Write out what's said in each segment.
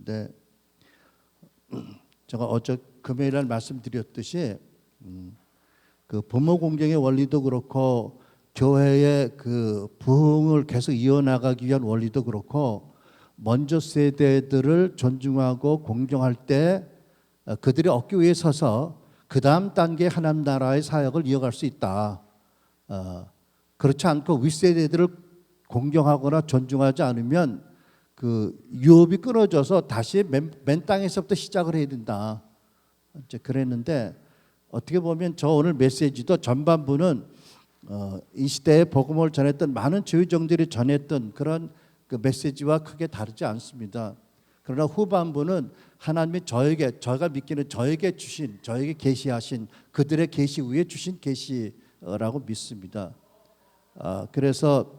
네, 제가 어제 금요일 날 말씀드렸듯이 그 부모 공경의 원리도 그렇고 교회의 그 부흥을 계속 이어나가기 위한 원리도 그렇고 먼저 세대들을 존중하고 공경할 때 그들의 어깨 위에 서서 그 다음 단계 하나님 나라의 사역을 이어갈 수 있다. 그렇지 않고 윗세대들을 공경하거나 존중하지 않으면 그 유업이 끊어져서 다시 맨 땅에서부터 시작을 해야 된다. 이제 그랬는데 어떻게 보면 저 오늘 메시지도 전반부는 이 시대에 복음을 전했던 많은 주의종들이 전했던 그런 그 메시지와 크게 다르지 않습니다. 그러나 후반부는 하나님이 저희가 믿기는 저에게 주신, 저에게 계시하신 그들의 계시 위에 주신 계시라고 믿습니다. 그래서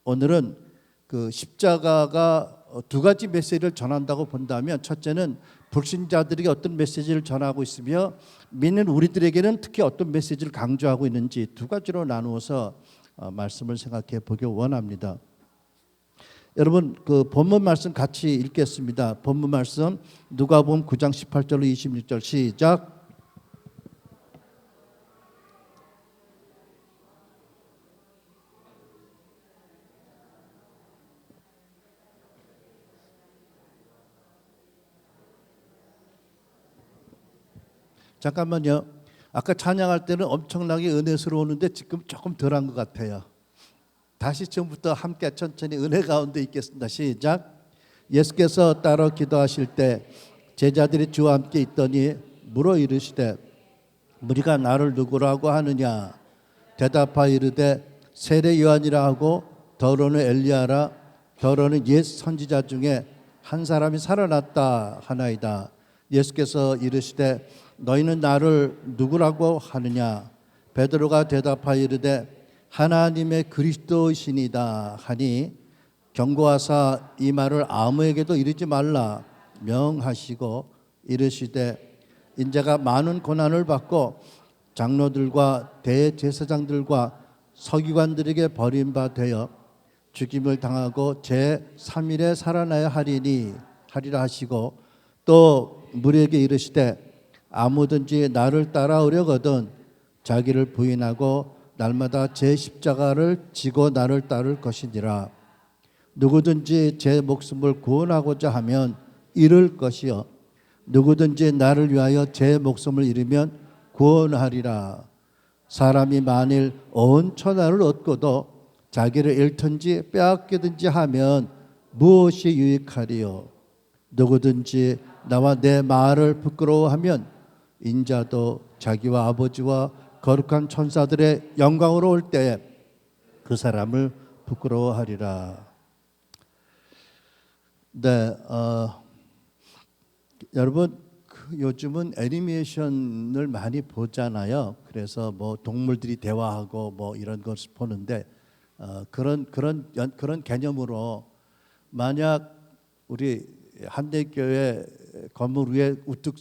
오늘은 그 십자가가 두 가지 메시지를 전한다고 본다면, 첫째는 불신자들에게 어떤 메시지를 전하고 있으며 믿는 우리들에게는 특히 어떤 메시지를 강조하고 있는지 두 가지로 나누어서 말씀을 생각해 보기 원합니다. 여러분 그 본문 말씀 같이 읽겠습니다. 본문 말씀 누가복음 9장 18절로 26절 시작. 잠깐만요. 아까 찬양할 때는 엄청나게 은혜스러웠는데 지금 조금 덜한 것 같아요. 다시 처음부터 함께 천천히 은혜 가운데 있겠습니다. 시작. 예수께서 따로 기도하실 때 제자들이 주와 함께 있더니 물어 이르시되 무리가 나를 누구라고 하느냐. 대답하여 이르되 세례 요한이라 하고 더러는 엘리야라 더러는 옛 선지자 중에 한 사람이 살아났다 하나이다. 예수께서 이르시되 너희는 나를 누구라고 하느냐. 베드로가 대답하여 이르되 하나님의 그리스도이시니다 하니 경고하사 이 말을 아무에게도 이르지 말라 명하시고 이르시되 인자가 많은 고난을 받고 장로들과 대제사장들과 서기관들에게 버림받아 되어 죽임을 당하고 제3일에 살아나야 하리라 하시고 또 무리에게 이르시되 아무든지 나를 따라오려거든 자기를 부인하고 날마다 제 십자가를 지고 나를 따를 것이니라. 누구든지 제 목숨을 구원하고자 하면 잃을 것이요 누구든지 나를 위하여 제 목숨을 잃으면 구원하리라. 사람이 만일 온 천하를 얻고도 자기를 잃든지 빼앗기든지 하면 무엇이 유익하리요. 누구든지 나와 내 말을 부끄러워하면 인자도 자기와 아버지와 거룩한 천사들의 영광으로 올 때 그 사람을 부끄러워하리라. 네, 여러분 요즘은 애니메이션을 많이 보잖아요. 그래서 뭐 동물들이 대화하고 뭐 이런 것을 보는데 그런 개념으로 만약 우리 한대교회 건물 위에 우뚝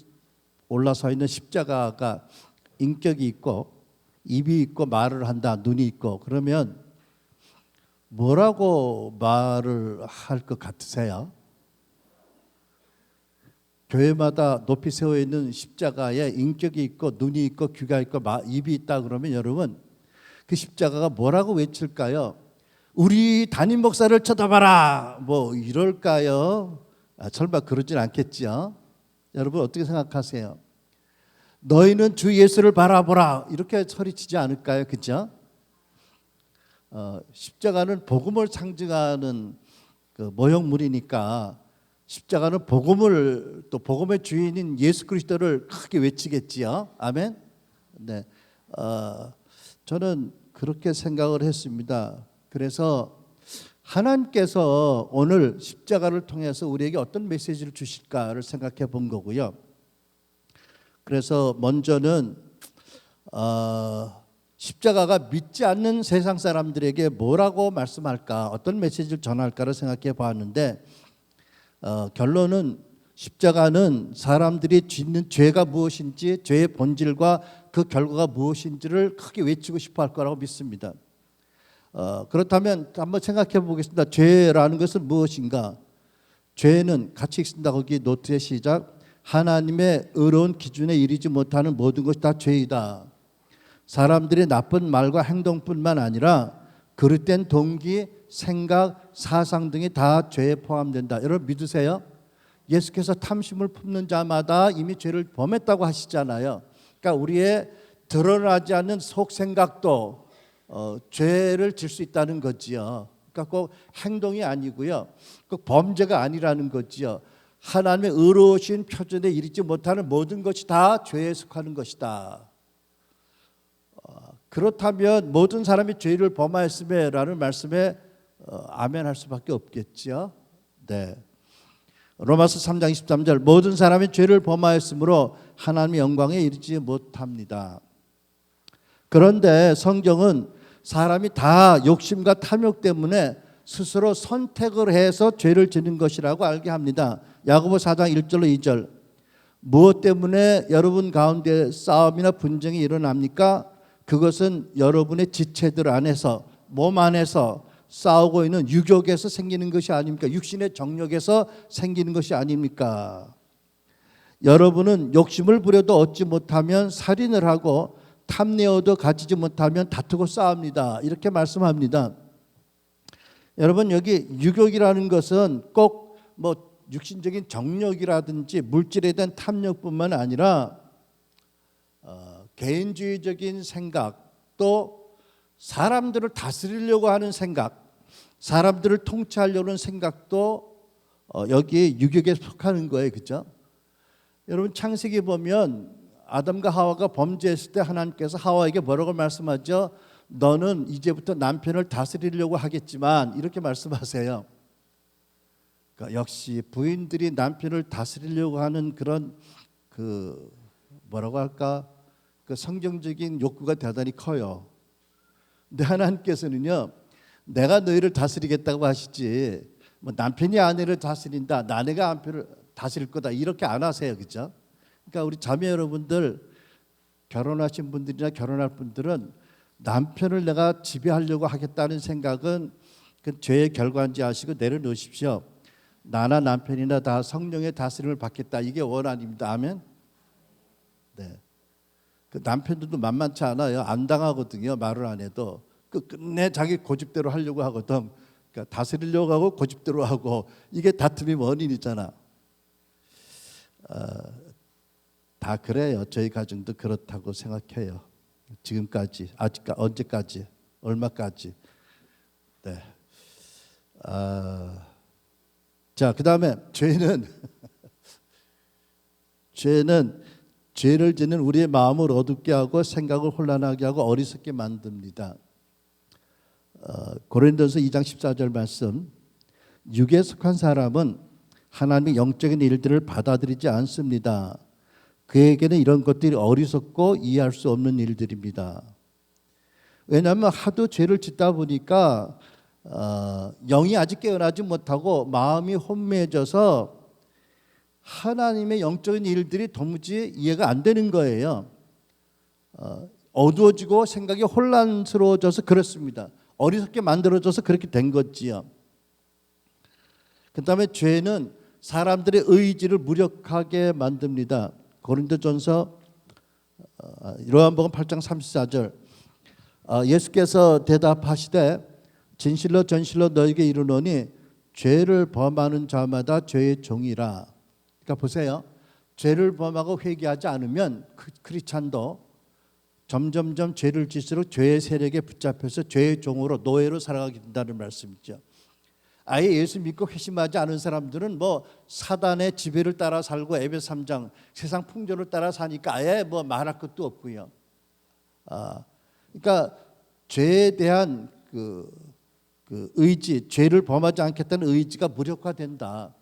올라서 있는 십자가가 인격이 있고 입이 있고 말을 한다, 눈이 있고 그러면 뭐라고 말을 할 것 같으세요? 교회마다 높이 세워 있는 십자가에 인격이 있고 눈이 있고 귀가 있고 입이 있다 그러면 여러분 그 십자가가 뭐라고 외칠까요? 우리 담임 목사를 쳐다봐라 뭐 이럴까요? 설마 그러진 않겠죠? 여러분 어떻게 생각하세요? 너희는 주 예수를 바라보라 이렇게 소리치지 않을까요? 그렇죠? 십자가는 복음을 상징하는 그 모형물이니까 십자가는 복음을 또 복음의 주인인 예수 그리스도를 크게 외치겠지요. 아멘. 네, 저는 그렇게 생각을 했습니다. 그래서 하나님께서 오늘 십자가를 통해서 우리에게 어떤 메시지를 주실까를 생각해 본 거고요. 그래서 먼저는 십자가가 믿지 않는 세상 사람들에게 뭐라고 말씀할까, 어떤 메시지를 전할까를 생각해 보았는데 결론은 십자가는 사람들이 짓는 죄가 무엇인지, 죄의 본질과 그 결과가 무엇인지를 크게 외치고 싶어 할 거라고 믿습니다. 그렇다면 한번 생각해 보겠습니다. 죄라는 것은 무엇인가? 죄는 같이 읽습니다. 거기 노트의 시작. 하나님의 의로운 기준에 이르지 못하는 모든 것이 다 죄이다. 사람들의 나쁜 말과 행동뿐만 아니라 그릇된 동기, 생각, 사상 등이 다 죄에 포함된다. 여러분 믿으세요? 예수께서 탐심을 품는 자마다 이미 죄를 범했다고 하시잖아요. 그러니까 우리의 드러나지 않는 속 생각도 죄를 질 수 있다는 거지요. 그러니까 꼭 행동이 아니고요, 꼭 범죄가 아니라는 거지요. 하나님의 의로우신 표준에 이르지 못하는 모든 것이 다 죄에 속하는 것이다. 그렇다면 모든 사람이 죄를 범하였음에라는 말씀에 아멘할 수밖에 없겠죠. 네. 로마서 3장 23절 모든 사람이 죄를 범하였으므로 하나님의 영광에 이르지 못합니다. 그런데 성경은 사람이 다 욕심과 탐욕 때문에 스스로 선택을 해서 죄를 지는 것이라고 알게 합니다. 야고보 4장 1절로 2절 무엇 때문에 여러분 가운데 싸움이나 분쟁이 일어납니까? 그것은 여러분의 지체들 안에서 몸 안에서 싸우고 있는 유욕에서 생기는 것이 아닙니까? 육신의 정욕에서 생기는 것이 아닙니까? 여러분은 욕심을 부려도 얻지 못하면 살인을 하고 탐내어도 가지지 못하면 다투고 싸웁니다. 이렇게 말씀합니다. 여러분 여기 유욕이라는 것은 꼭 뭐 육신적인 정욕이라든지 물질에 대한 탐욕뿐만 아니라 개인주의적인 생각, 또 사람들을 다스리려고 하는 생각, 사람들을 통치하려는 생각도 여기 유욕에 속하는 거예요. 그렇죠? 여러분 창세기 보면 아담과 하와가 범죄했을 때 하나님께서 하와에게 뭐라고 말씀하죠? 너는 이제부터 남편을 다스리려고 하겠지만 이렇게 말씀하세요. 그러니까 역시 부인들이 남편을 다스리려고 하는 그런 뭐라고 할까? 그 성경적인 욕구가 대단히 커요. 근데 하나님께서는요, 내가 너희를 다스리겠다고 하시지 뭐 남편이 아내를 다스린다, 아내가 남편을 다스릴 거다 이렇게 안 하세요. 그렇죠? 그러니까 우리 자매 여러분들 결혼하신 분들이나 결혼할 분들은 남편을 내가 지배하려고 하겠다는 생각은 그 죄의 결과인지 아시고 내려놓으십시오. 나나 남편이나 다 성령의 다스림을 받겠다. 이게 원한입니다. 아멘. 네. 그 남편들도 만만치 않아요. 안 당하거든요. 말을 안 해도 끝내 자기 고집대로 하려고 하거든. 그러니까 다스리려고 하고 고집대로 하고 이게 다툼의 원인이잖아. 다 그래요. 저희 가정도 그렇다고 생각해요. 지금까지, 아직까지, 언제까지, 얼마까지. 네. 자, 그 다음에 죄는 죄를 짓는 우리의 마음을 어둡게 하고 생각을 혼란하게 하고 어리석게 만듭니다. 고린도서 2장 14절 말씀 육에 속한 사람은 하나님의 영적인 일들을 받아들이지 않습니다. 그에게는 이런 것들이 어리석고 이해할 수 없는 일들입니다. 왜냐하면 하도 죄를 짓다 보니까 영이 아직 깨어나지 못하고 마음이 혼미해져서 하나님의 영적인 일들이 도무지 이해가 안 되는 거예요. 어두워지고 생각이 혼란스러워져서 그렇습니다. 어리석게 만들어져서 그렇게 된 거지요. 그 다음에 죄는 사람들의 의지를 무력하게 만듭니다. 고린도전서 요한복음 8장 34절 예수께서 대답하시되 진실로 전실로 너에게 이르노니 죄를 범하는 자마다 죄의 종이라. 그러니까 보세요. 죄를 범하고 회개하지 않으면 크리스찬도 점점점 죄를 짓을수록 죄의 세력에 붙잡혀서 죄의 종으로 노예로 살아가게 된다는 말씀이죠. 아예 예수 믿고 회심하지 않은 사람들은 뭐 사단의 지배를 따라 살고 에베소 3장 세상 풍조를 따라 사니까 아예 뭐 말할 것도 없고요. 그러니까 죄에 대한 그 의지, 죄를 범하지 않겠다는 의지가 무력화된다.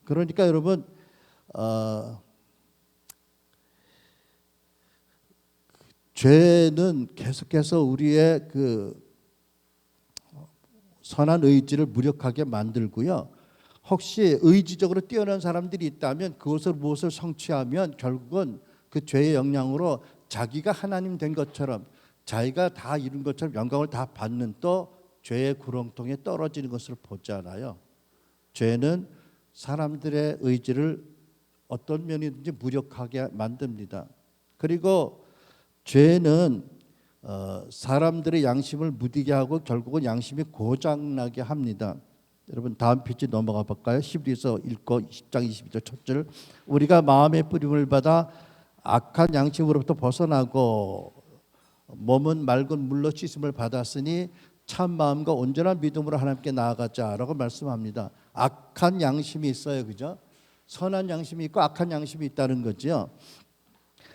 그러니까 여러분 죄는 계속해서 우리의 그 선한 의지를 무력하게 만들고요. 혹시 의지적으로 뛰어난 사람들이 있다면 그것을 무엇을 성취하면 결국은 그 죄의 영향으로 자기가 하나님 된 것처럼 자기가 다 이룬 것처럼 영광을 다 받는 또 죄의 구렁텅이에 떨어지는 것을 보잖아요. 죄는 사람들의 의지를 어떤 면이든지 무력하게 만듭니다. 그리고 죄는 사람들의 양심을 무디게 하고 결국은 양심이 고장나게 합니다. 여러분 다음 페이지 넘어가 볼까요? 히브리서 읽고 10장 22절 첫 절. 우리가 마음의 뿌림을 받아 악한 양심으로부터 벗어나고 몸은 맑은 물로 씻음을 받았으니 참 마음과 온전한 믿음으로 하나님께 나아가자라고 말씀합니다. 악한 양심이 있어요, 그죠? 선한 양심이 있고 악한 양심이 있다는 거죠.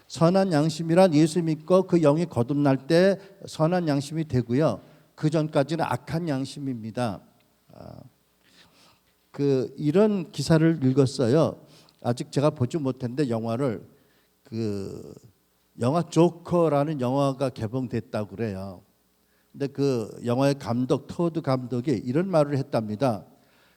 선한 양심이란 예수 믿고 그 영이 거듭날 때 선한 양심이 되고요. 그 전까지는 악한 양심입니다. 이런 기사를 읽었어요. 아직 제가 보지 못했는데 영화를 영화 조커라는 영화가 개봉됐다고 그래요. 근데 그 영화의 감독 토드 감독이 이런 말을 했답니다.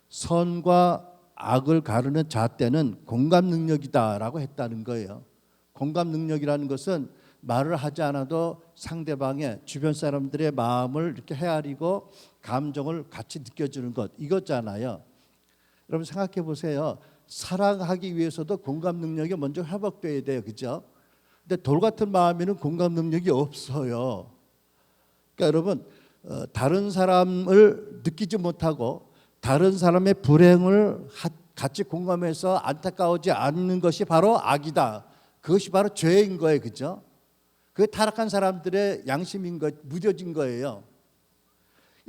선과 악을 가르는 잣대는 공감 능력이다라고 했다는 거예요. 공감 능력이라는 것은 말을 하지 않아도 상대방의 주변 사람들의 마음을 이렇게 헤아리고 감정을 같이 느껴주는 것, 이거잖아요. 여러분 생각해 보세요. 사랑하기 위해서도 공감 능력이 먼저 회복돼야 돼요, 그죠? 근데 돌 같은 마음에는 공감 능력이 없어요. 그러니까 여러분 다른 사람을 느끼지 못하고 다른 사람의 불행을 같이 공감해서 안타까워지 않는 것이 바로 악이다. 그것이 바로 죄인 거예요, 그죠? 그 타락한 사람들의 양심인 거, 무뎌진 거예요.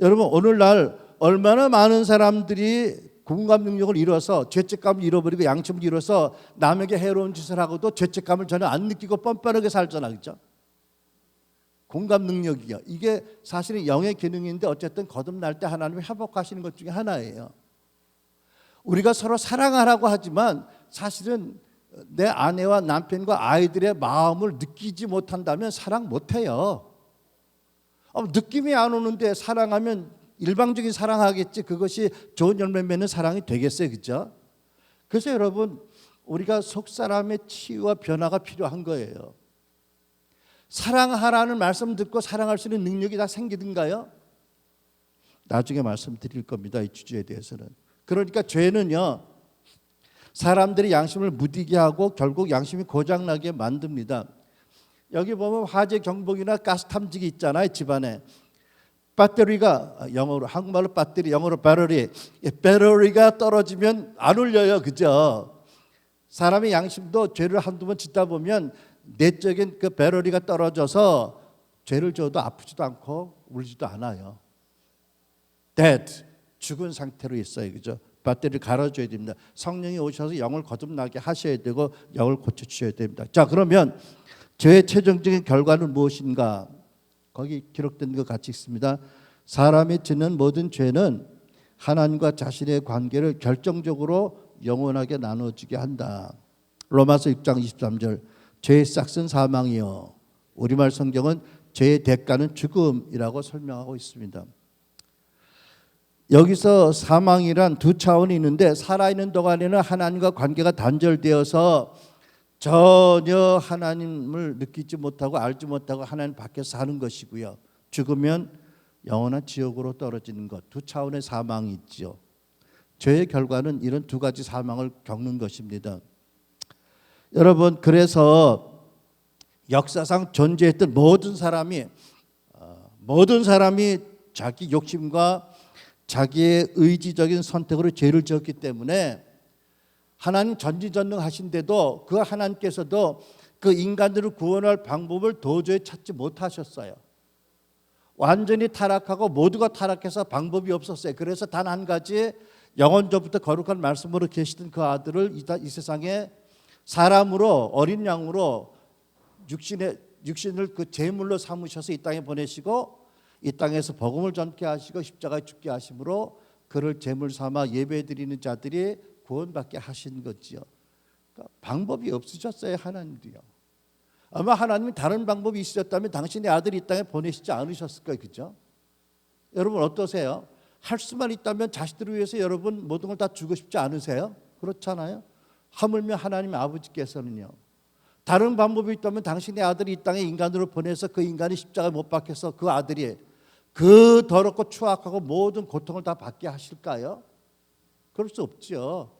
여러분 오늘날 얼마나 많은 사람들이 공감 능력을 잃어서 죄책감을 잃어버리고 양심을 잃어서 남에게 해로운 짓을 하고도 죄책감을 전혀 안 느끼고 뻔뻔하게 살잖아, 그죠? 공감 능력이요. 이게 사실은 영의 기능인데 어쨌든 거듭날 때 하나님이 회복하시는 것 중에 하나예요. 우리가 서로 사랑하라고 하지만 사실은 내 아내와 남편과 아이들의 마음을 느끼지 못한다면 사랑 못해요. 느낌이 안 오는데 사랑하면 일방적인 사랑하겠지. 그것이 좋은 열매 맺는 사랑이 되겠어요, 그렇죠? 그래서 여러분 우리가 속사람의 치유와 변화가 필요한 거예요. 사랑하라는 말씀 듣고 사랑할 수 있는 능력이 다 생기든가요? 나중에 말씀드릴 겁니다, 이 주제에 대해서는. 그러니까 죄는요 사람들이 양심을 무디게 하고 결국 양심이 고장나게 만듭니다. 여기 보면 화재 경보기나 가스 탐지기 있잖아요, 집안에. 배터리가 영어로, 한국말로 배터리, 영어로 배터리가 떨어지면 안 울려요, 그죠? 사람의 양심도 죄를 한두 번 짓다 보면 내적인 그 배터리가 떨어져서 죄를 져도 아프지도 않고 울지도 않아요. dead, 죽은 상태로 있어요, 그죠? 배터리를 갈아줘야 됩니다. 성령이 오셔서 영을 거듭나게 하셔야 되고 영을 고쳐주셔야 됩니다. 자, 그러면 죄의 최종적인 결과는 무엇인가? 거기 기록된 것 같이 있습니다. 사람이 짓는 모든 죄는 하나님과 자신의 관계를 결정적으로 영원하게 나눠지게 한다. 로마서 6장 23절. 죄의 싹은 사망이요. 우리말 성경은 죄의 대가는 죽음이라고 설명하고 있습니다. 여기서 사망이란 두 차원이 있는데 살아있는 동안에는 하나님과 관계가 단절되어서 전혀 하나님을 느끼지 못하고 알지 못하고 하나님 밖에서 사는 것이고요. 죽으면 영원한 지옥으로 떨어지는 것, 두 차원의 사망이 있죠. 죄의 결과는 이런 두 가지 사망을 겪는 것입니다. 여러분 그래서 역사상 존재했던 모든 사람이 자기 욕심과 자기의 의지적인 선택으로 죄를 지었기 때문에 하나님 전지전능하신데도 그 하나님께서도 그 인간들을 구원할 방법을 도저히 찾지 못하셨어요. 완전히 타락하고 모두가 타락해서 방법이 없었어요. 그래서 단 한 가지 영원전부터 거룩한 말씀으로 계시던 그 아들을 이 세상에 사람으로 어린 양으로 육신을 그 제물로 삼으셔서 이 땅에 보내시고 이 땅에서 복음을 전케 하시고 십자가에 죽게 하심으로 그를 제물 삼아 예배드리는 자들이 구원받게 하신 거지요. 그러니까 방법이 없으셨어요, 하나님도요. 아마 하나님이 다른 방법이 있으셨다면 당신의 아들이 이 땅에 보내시지 않으셨을 거예요, 그렇죠? 여러분 어떠세요? 할 수만 있다면 자식들을 위해서 여러분 모든 걸 다 주고 싶지 않으세요? 그렇잖아요. 하물며 하나님 아버지께서는요. 다른 방법이 있다면 당신의 아들이 이 땅에 인간으로 보내서 그 인간이 십자가에 못 박혀서 그 아들이 그 더럽고 추악하고 모든 고통을 다 받게 하실까요? 그럴 수 없죠.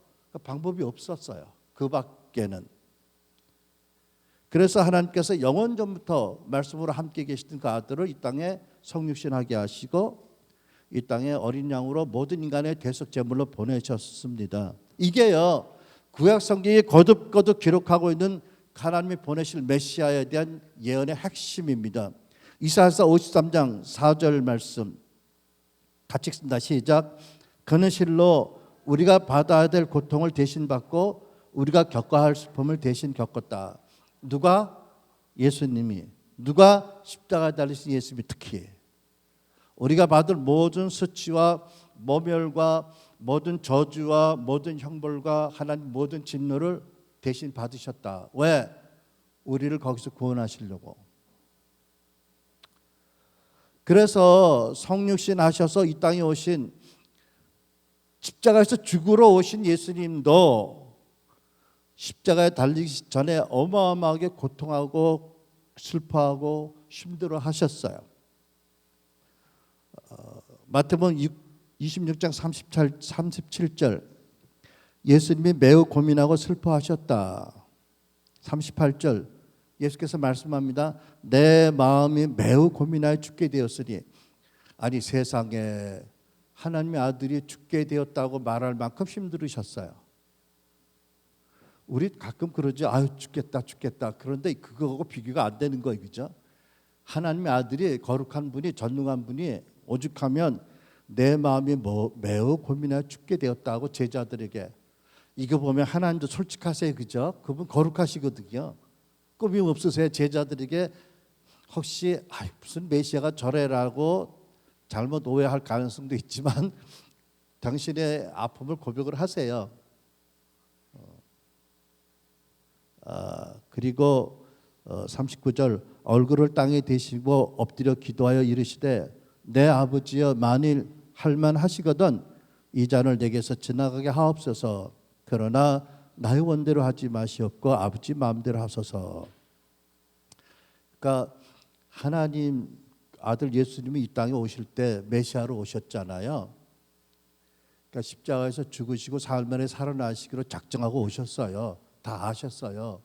방법이 없었어요. 그 밖에는. 그래서 하나님께서 영원 전부터 말씀으로 함께 계시던 그 아들을 이 땅에 성육신하게 하시고 이 땅에 어린 양으로 모든 인간의 대속 제물로 보내셨습니다. 이게요, 구약 성경이 거듭거듭 기록하고 있는 하나님이 보내실 메시아에 대한 예언의 핵심입니다. 이사야서 53장 4절 말씀 같이 읽습니다. 시작. 그는 실로 우리가 받아야 될 고통을 대신 받고 우리가 겪어야 할 슬픔을 대신 겪었다. 누가? 예수님이. 누가? 십자가에 달리신 예수님이. 특히 우리가 받을 모든 수치와 모멸과 모든 저주와 모든 형벌과 하나님 모든 진노를 대신 받으셨다. 왜? 우리를 거기서 구원하시려고. 그래서 성육신 하셔서 이 땅에 오신, 십자가에서 죽으러 오신 예수님도 십자가에 달리기 전에 어마어마하게 고통하고 슬퍼하고 힘들어 하셨어요. 마태복음 26장 37절 예수님이 매우 고민하고 슬퍼하셨다. 38절 예수께서 말씀합니다. 내 마음이 매우 고민하여 죽게 되었으니. 아니, 세상에 하나님의 아들이 죽게 되었다고 말할 만큼 힘들으셨어요. 우리 가끔 그러죠. 아유, 죽겠다. 그런데 그거하고 비교가 안 되는 거예요. 그죠? 하나님의 아들이, 거룩한 분이, 전능한 분이 오죽하면 내 마음이 매우 고민하여 죽게 되었다고 제자들에게. 이거 보면 하나님도 솔직하세요. 그죠? 그분 거룩하시거든요. 꿈이 없으세요. 제자들에게 혹시 무슨 메시아가 저래라고 잘못 오해할 가능성도 있지만 당신의 아픔을 고백을 하세요. 그리고 39절 얼굴을 땅에 대시고 엎드려 기도하여 이르시되 내 아버지여 만일 할만하시거든 이 잔을 내게서 지나가게 하옵소서. 그러나 나의 원대로 하지 마시옵고 아버지 마음대로 하소서. 그러니까 하나님 아들 예수님이 이 땅에 오실 때 메시아로 오셨잖아요. 그러니까 십자가에서 죽으시고 사흘 만에 살아나시기로 작정하고 오셨어요. 다 아셨어요.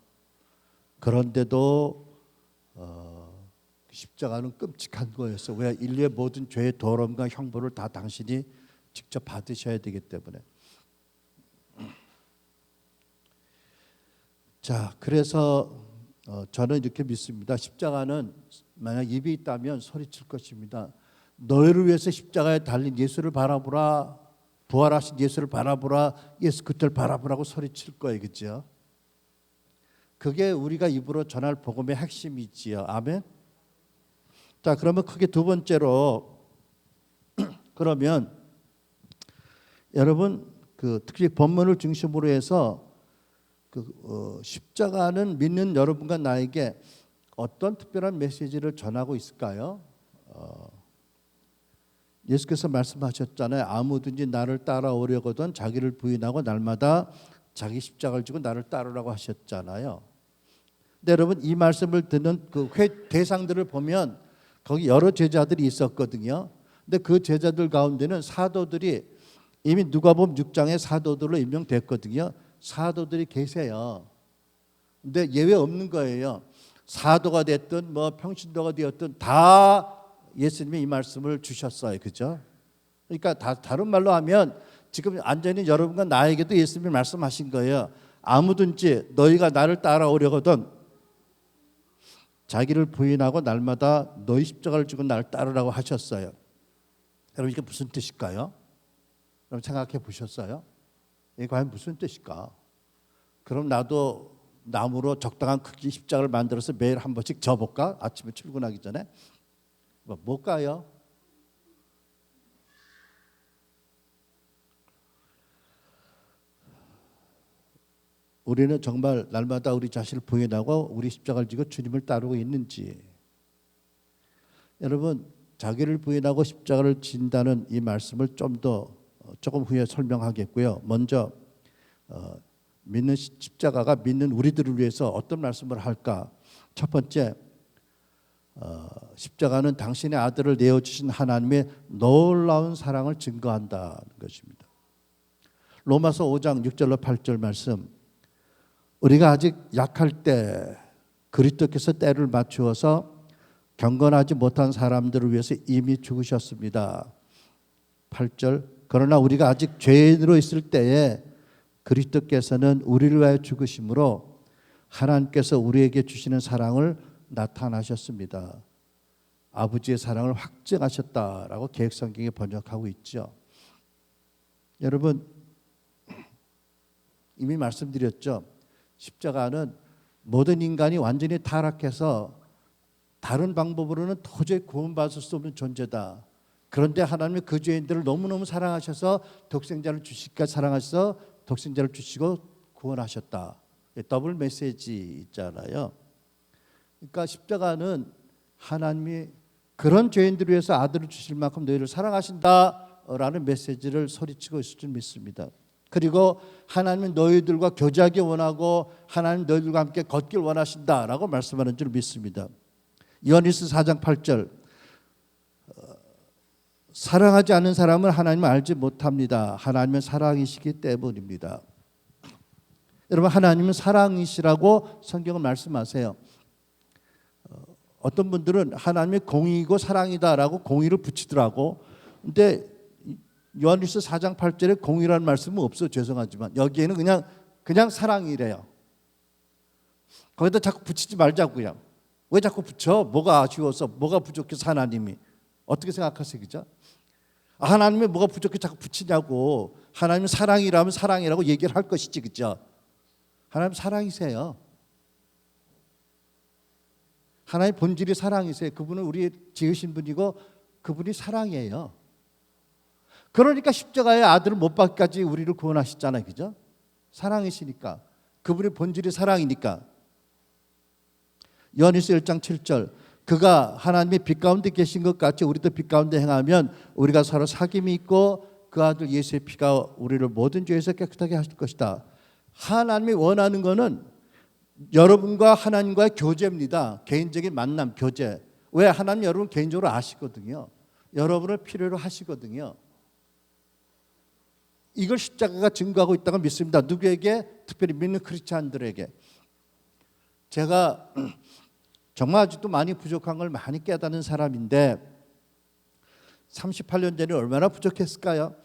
그런데도 십자가는 끔찍한 거였어요. 왜? 인류의 모든 죄의 더러움과 형벌을 다 당신이 직접 받으셔야 되기 때문에. 자, 그래서 저는 이렇게 믿습니다. 십자가는 만약 입이 있다면 소리칠 것입니다. 너희를 위해서 십자가에 달린 예수를 바라보라. 부활하신 예수를 바라보라. 예수 그리스도를 바라보라고 소리칠 거예요. 그렇죠? 그게 우리가 입으로 전할 복음의 핵심이지요. 아멘. 자, 그러면 크게 두 번째로 그러면 여러분 특히 본문을 중심으로 해서 십자가는 믿는 여러분과 나에게 어떤 특별한 메시지를 전하고 있을까요? 예수께서 말씀하셨잖아요. 아무든지 나를 따라오려거든 자기를 부인하고 날마다 자기 십자가를 지고 나를 따르라고 하셨잖아요. 근데 여러분 이 말씀을 듣는 그 대상들을 보면 거기 여러 제자들이 있었거든요. 근데 그 제자들 가운데는 사도들이 이미 누가복음 6장에 사도들로 임명됐거든요. 사도들이 계세요. 근데 예외 없는 거예요. 사도가 됐든 평신도가 되었든 다 예수님이 이 말씀을 주셨어요. 그죠? 그러니까 다른 말로 하면 지금 앉아있는 여러분과 나에게도 예수님이 말씀하신 거예요. 아무든지 너희가 나를 따라오려거든 자기를 부인하고 날마다 너희 십자가를 지고 나를 따르라고 하셨어요. 여러분 이게 무슨 뜻일까요? 여러분 생각해 보셨어요? 이게 과연 무슨 뜻일까? 그럼 나도 나무로 적당한 크기 십자가를 만들어서 매일 한 번씩 져볼까? 아침에 출근하기 전에 뭘까요? 우리는 정말 날마다 우리 자신을 부인하고 우리 십자가를 지고 주님을 따르고 있는지. 여러분 자기를 부인하고 십자가를 진다는 이 말씀을 조금 후에 설명하겠고요. 먼저 믿는 십자가가 믿는 우리들을 위해서 어떤 말씀을 할까? 첫 번째, 십자가는 당신의 아들을 내어주신 하나님의 놀라운 사랑을 증거한다는 것입니다. 로마서 5장 6절로 8절 말씀. 우리가 아직 약할 때 그리스도께서 때를 맞추어서 경건하지 못한 사람들을 위해서 이미 죽으셨습니다. 8절. 그러나 우리가 아직 죄인으로 있을 때에 그리스도께서는 우리를 위하여 죽으심으로 하나님께서 우리에게 주시는 사랑을 나타나셨습니다. 아버지의 사랑을 확증하셨다라고 개역성경에 번역하고 있죠. 여러분, 이미 말씀드렸죠. 십자가는 모든 인간이 완전히 타락해서 다른 방법으로는 도저히 구원받을 수 없는 존재다. 그런데 하나님이 그 죄인들을 너무너무 사랑하셔서 독생자를 주시기까지 사랑하셔서 독생자를 주시고 구원하셨다. 더블 메시지 있잖아요. 그러니까 십자가는 하나님이 그런 죄인들을 위해서 아들을 주실 만큼 너희를 사랑하신다라는 메시지를 소리치고 있을 줄 믿습니다. 그리고 하나님은 너희들과 교제하기 원하고 하나님 너희들과 함께 걷길 원하신다라고 말씀하는 줄 믿습니다. 요한일서 4장 8절. 사랑하지 않는 사람은 하나님을 알지 못합니다. 하나님은 사랑이시기 때문입니다. 여러분, 하나님은 사랑이시라고 성경은 말씀하세요. 어떤 분들은 하나님이 공의이고 사랑이다라고 공의를 붙이더라고. 근데 요한일서 4장 8절에 공의라는 말씀은 없어. 죄송하지만 여기에는 그냥 사랑이래요. 거기다 자꾸 붙이지 말자고요. 왜 자꾸 붙여? 뭐가 아쉬워서, 뭐가 부족해서 하나님이. 어떻게 생각하세요? 그죠? 하나님이 뭐가 부족해 자꾸 붙이냐고. 하나님은 사랑이라면 사랑이라고 얘기를 할 것이지. 그죠? 하나님 사랑이세요. 하나님 본질이 사랑이세요. 그분은 우리 지으신 분이고 그분이 사랑이에요. 그러니까 십자가의 아들을 못 받기까지 우리를 구원하셨잖아요. 그죠? 사랑이시니까. 그분의 본질이 사랑이니까. 요한일서 1장 7절. 그가 하나님의 빛 가운데 계신 것 같이 우리도 빛 가운데 행하면 우리가 서로 사귐이 있고 그 아들 예수의 피가 우리를 모든 죄에서 깨끗하게 하실 것이다. 하나님이 원하는 것은 여러분과 하나님과의 교제입니다. 개인적인 만남, 교제. 왜? 하나님 여러분 개인적으로 아시거든요. 여러분을 필요로 하시거든요. 이걸 십자가가 증거하고 있다고 믿습니다. 누구에게? 특별히 믿는 크리스찬들에게. 제가 정말 아직도 많이 부족한 걸 많이 깨닫는 사람인데 38년 전에 얼마나 부족했을까요?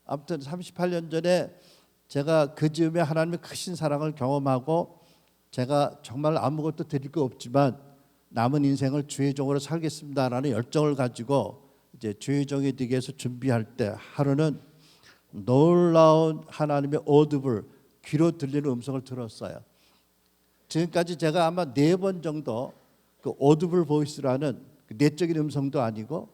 아무튼 38년 전에 제가 그 즈음에 하나님의 크신 사랑을 경험하고 제가 정말 아무것도 드릴 거 없지만 남은 인생을 주의 종으로 살겠습니다라는 열정을 가지고 이제 주의 종이 되기 위해서 준비할 때 하루는 놀라운 하나님의 오디블, 귀로 들리는 음성을 들었어요. 지금까지 제가 아마 4번 정도 그 오디블 보이스라는 그 내적인 음성도 아니고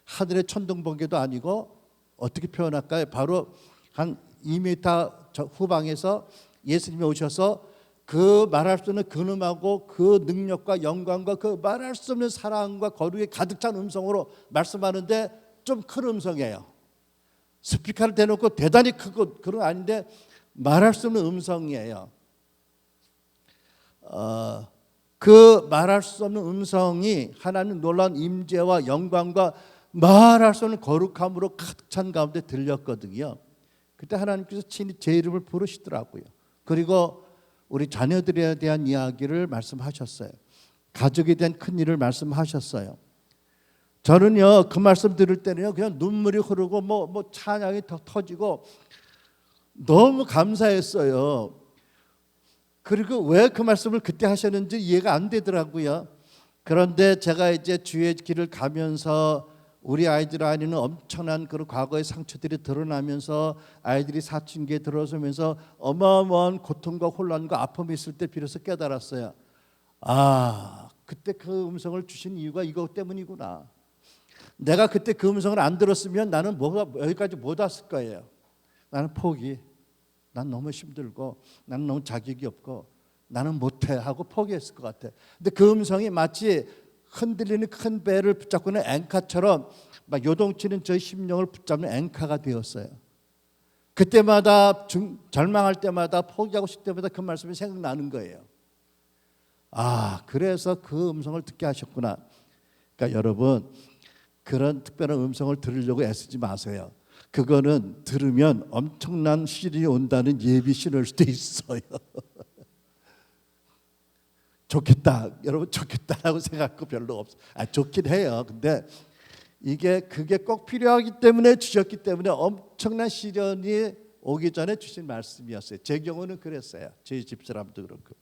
하늘의 천둥번개도 아니고 어떻게 표현할까요? 바로 한 2m 후방에서 예수님이 오셔서 그 말할 수 없는 근음하고 그 능력과 영광과 그 말할 수 없는 사랑과 거룩에 가득 찬 음성으로 말씀하는데 좀 큰 음성이에요. 스피커를 대놓고 대단히 크고 그런 거 아닌데 말할 수 없는 음성이에요. 그 말할 수 없는 음성이 하나님 놀라운 임재와 영광과 말할 수 없는 거룩함으로 가득 찬 가운데 들렸거든요. 그때 하나님께서 친히 제 이름을 부르시더라고요. 그리고 우리 자녀들에 대한 이야기를 말씀하셨어요. 가족에 대한 큰 일을 말씀하셨어요. 저는요 그 말씀 들을 때는요 그냥 눈물이 흐르고 뭐 찬양이 터지고 너무 감사했어요. 그리고 왜 그 말씀을 그때 하셨는지 이해가 안 되더라고요. 그런데 제가 이제 주의 길을 가면서 우리 아이들 안에는 엄청난 그런 과거의 상처들이 드러나면서 아이들이 사춘기에 들어서면서 어마어마한 고통과 혼란과 아픔이 있을 때 비로소 깨달았어요. 아, 그때 그 음성을 주신 이유가 이것 때문이구나. 내가 그때 그 음성을 안 들었으면 나는 여기까지 못 왔을 거예요. 나는 포기. 난 너무 힘들고 나는 너무 자격이 없고 나는 못해 하고 포기했을 것 같아. 근데 그 음성이 마치 흔들리는 큰 배를 붙잡고 있는 앵카처럼 막 요동치는 저 심령을 붙잡는 앵카가 되었어요. 그때마다 절망할 때마다 포기하고 싶을 때마다 그 말씀이 생각나는 거예요. 아, 그래서 그 음성을 듣게 하셨구나. 그러니까 여러분 그런 특별한 음성을 들으려고 애쓰지 마세요. 그거는 들으면 엄청난 시련이 온다는 예비 신호일 수도 있어요. 좋겠다, 여러분 좋겠다라고 생각하고 별로 없어. 좋긴 해요. 근데 그게 꼭 필요하기 때문에 주셨기 때문에 엄청난 시련이 오기 전에 주신 말씀이었어요. 제 경우는 그랬어요. 저희 집사람도 그렇고.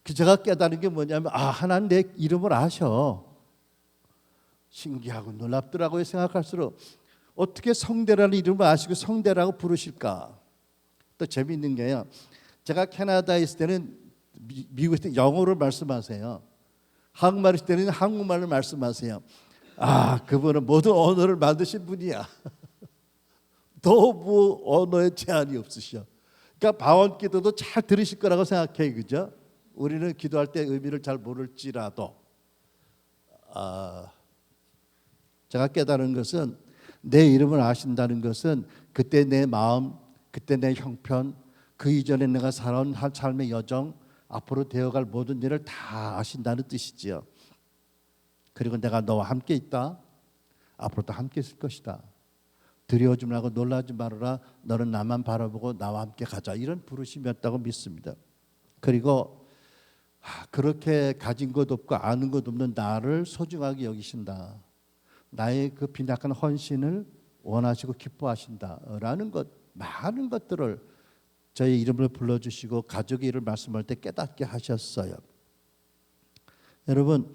제가 깨달은 게 뭐냐면 하나님 내 이름을 아셔. 신기하고 놀랍더라고요. 생각할수록 어떻게 성대라는 이름을 아시고 성대라고 부르실까. 또 재미있는 게요, 제가 캐나다에 있을 때는 미국에 있을 때 영어를 말씀하세요. 한국말 있을 때는 한국말을 말씀하세요. 그분은 모든 언어를 만드신 분이야. 너무 언어에 제한이 없으셔. 그러니까 방언 기도도 잘 들으실 거라고 생각해요. 그죠? 우리는 기도할 때 의미를 잘 모를지라도 제가 깨달은 것은 내 이름을 아신다는 것은 그때 내 마음, 그때 내 형편, 그 이전에 내가 살아온 삶의 여정, 앞으로 되어갈 모든 일을 다 아신다는 뜻이지요. 그리고 내가 너와 함께 있다. 앞으로도 함께 있을 것이다. 두려워하지 말고 놀라지 말아라. 너는 나만 바라보고 나와 함께 가자. 이런 부르심이었다고 믿습니다. 그리고 그렇게 가진 것 없고 아는 것 없는 나를 소중하게 여기신다. 나의 그 빈약한 헌신을 원하시고 기뻐하신다라는 것, 많은 것들을 저의 이름을 불러주시고 가족의 일을 말씀할 때 깨닫게 하셨어요. 여러분,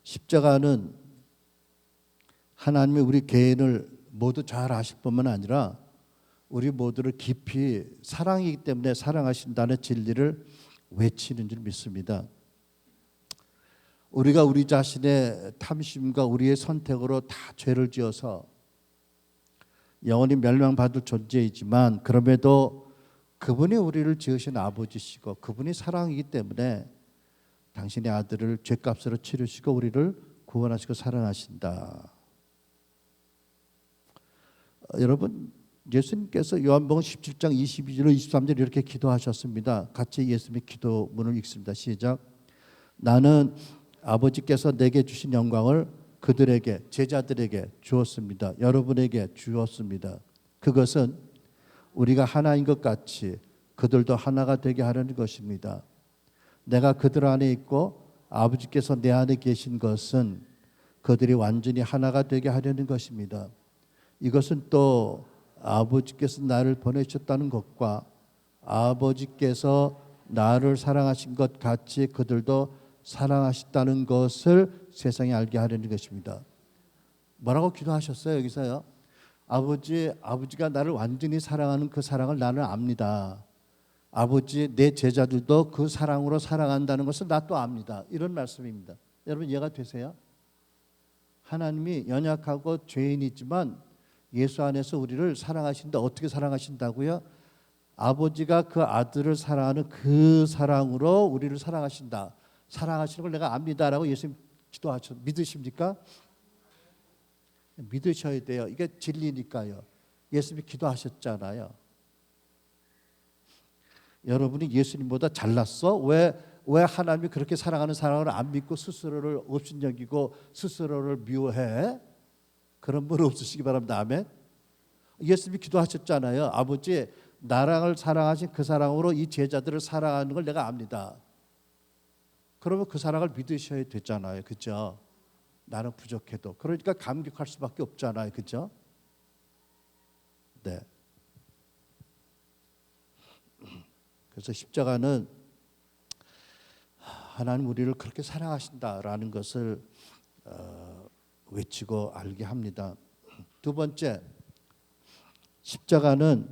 십자가는 하나님이 우리 개인을 모두 잘 아실 뿐만 아니라 우리 모두를 깊이 사랑이기 때문에 사랑하신다는 진리를 외치는 줄 믿습니다. 우리가 우리 자신의 탐심과 우리의 선택으로 다 죄를 지어서 영원히 멸망받을 존재이지만, 그럼에도 그분이 우리를 지으신 아버지시고 그분이 사랑이기 때문에 당신의 아들을 죄값으로 치르시고 우리를 구원하시고 사랑하신다. 여러분, 예수님께서 요한복음 17장 22절 23절 이렇게 기도하셨습니다. 같이 예수님의 기도문을 읽습니다. 시작. 나는 아버지께서 내게 주신 영광을 그들에게, 제자들에게 주었습니다. 여러분에게 주었습니다. 그것은 우리가 하나인 것 같이 그들도 하나가 되게 하려는 것입니다. 내가 그들 안에 있고 아버지께서 내 안에 계신 것은 그들이 완전히 하나가 되게 하려는 것입니다. 이것은 또 아버지께서 나를 보내셨다는 것과 아버지께서 나를 사랑하신 것 같이 그들도 사랑하셨다는 것을 세상에 알게 하려는 것입니다. 뭐라고 기도하셨어요? 여기서요. 아버지가 나를 완전히 사랑하는 그 사랑을 나는 압니다. 아버지, 내 제자들도 그 사랑으로 사랑한다는 것을 나 또 압니다. 이런 말씀입니다. 여러분 이해가 되세요? 하나님이 연약하고 죄인이지만 예수 안에서 우리를 사랑하신다. 어떻게 사랑하신다고요? 아버지가 그 아들을 사랑하는 그 사랑으로 우리를 사랑하신다. 사랑하시는 걸 내가 압니다라고 예수님 기도하셨. 믿으십니까? 믿으셔야 돼요. 이게 진리니까요. 예수님이 기도하셨잖아요. 여러분이 예수님보다 잘났어? 왜 하나님이 그렇게 사랑하는 사랑을 안 믿고 스스로를 업신여기고 스스로를 미워해? 그런 분 없으시기 바랍니다. 아멘. 예수님이 기도하셨잖아요. 아버지, 나를 사랑하신 그 사랑으로 이 제자들을 사랑하는 걸 내가 압니다. 그러면 그 사랑을 믿으셔야 되잖아요. 그죠? 나는 부족해도. 그러니까 감격할 수밖에 없잖아요. 그죠? 네. 그래서 십자가는 하나님 우리를 그렇게 사랑하신다라는 것을 외치고 알게 합니다. 두 번째, 십자가는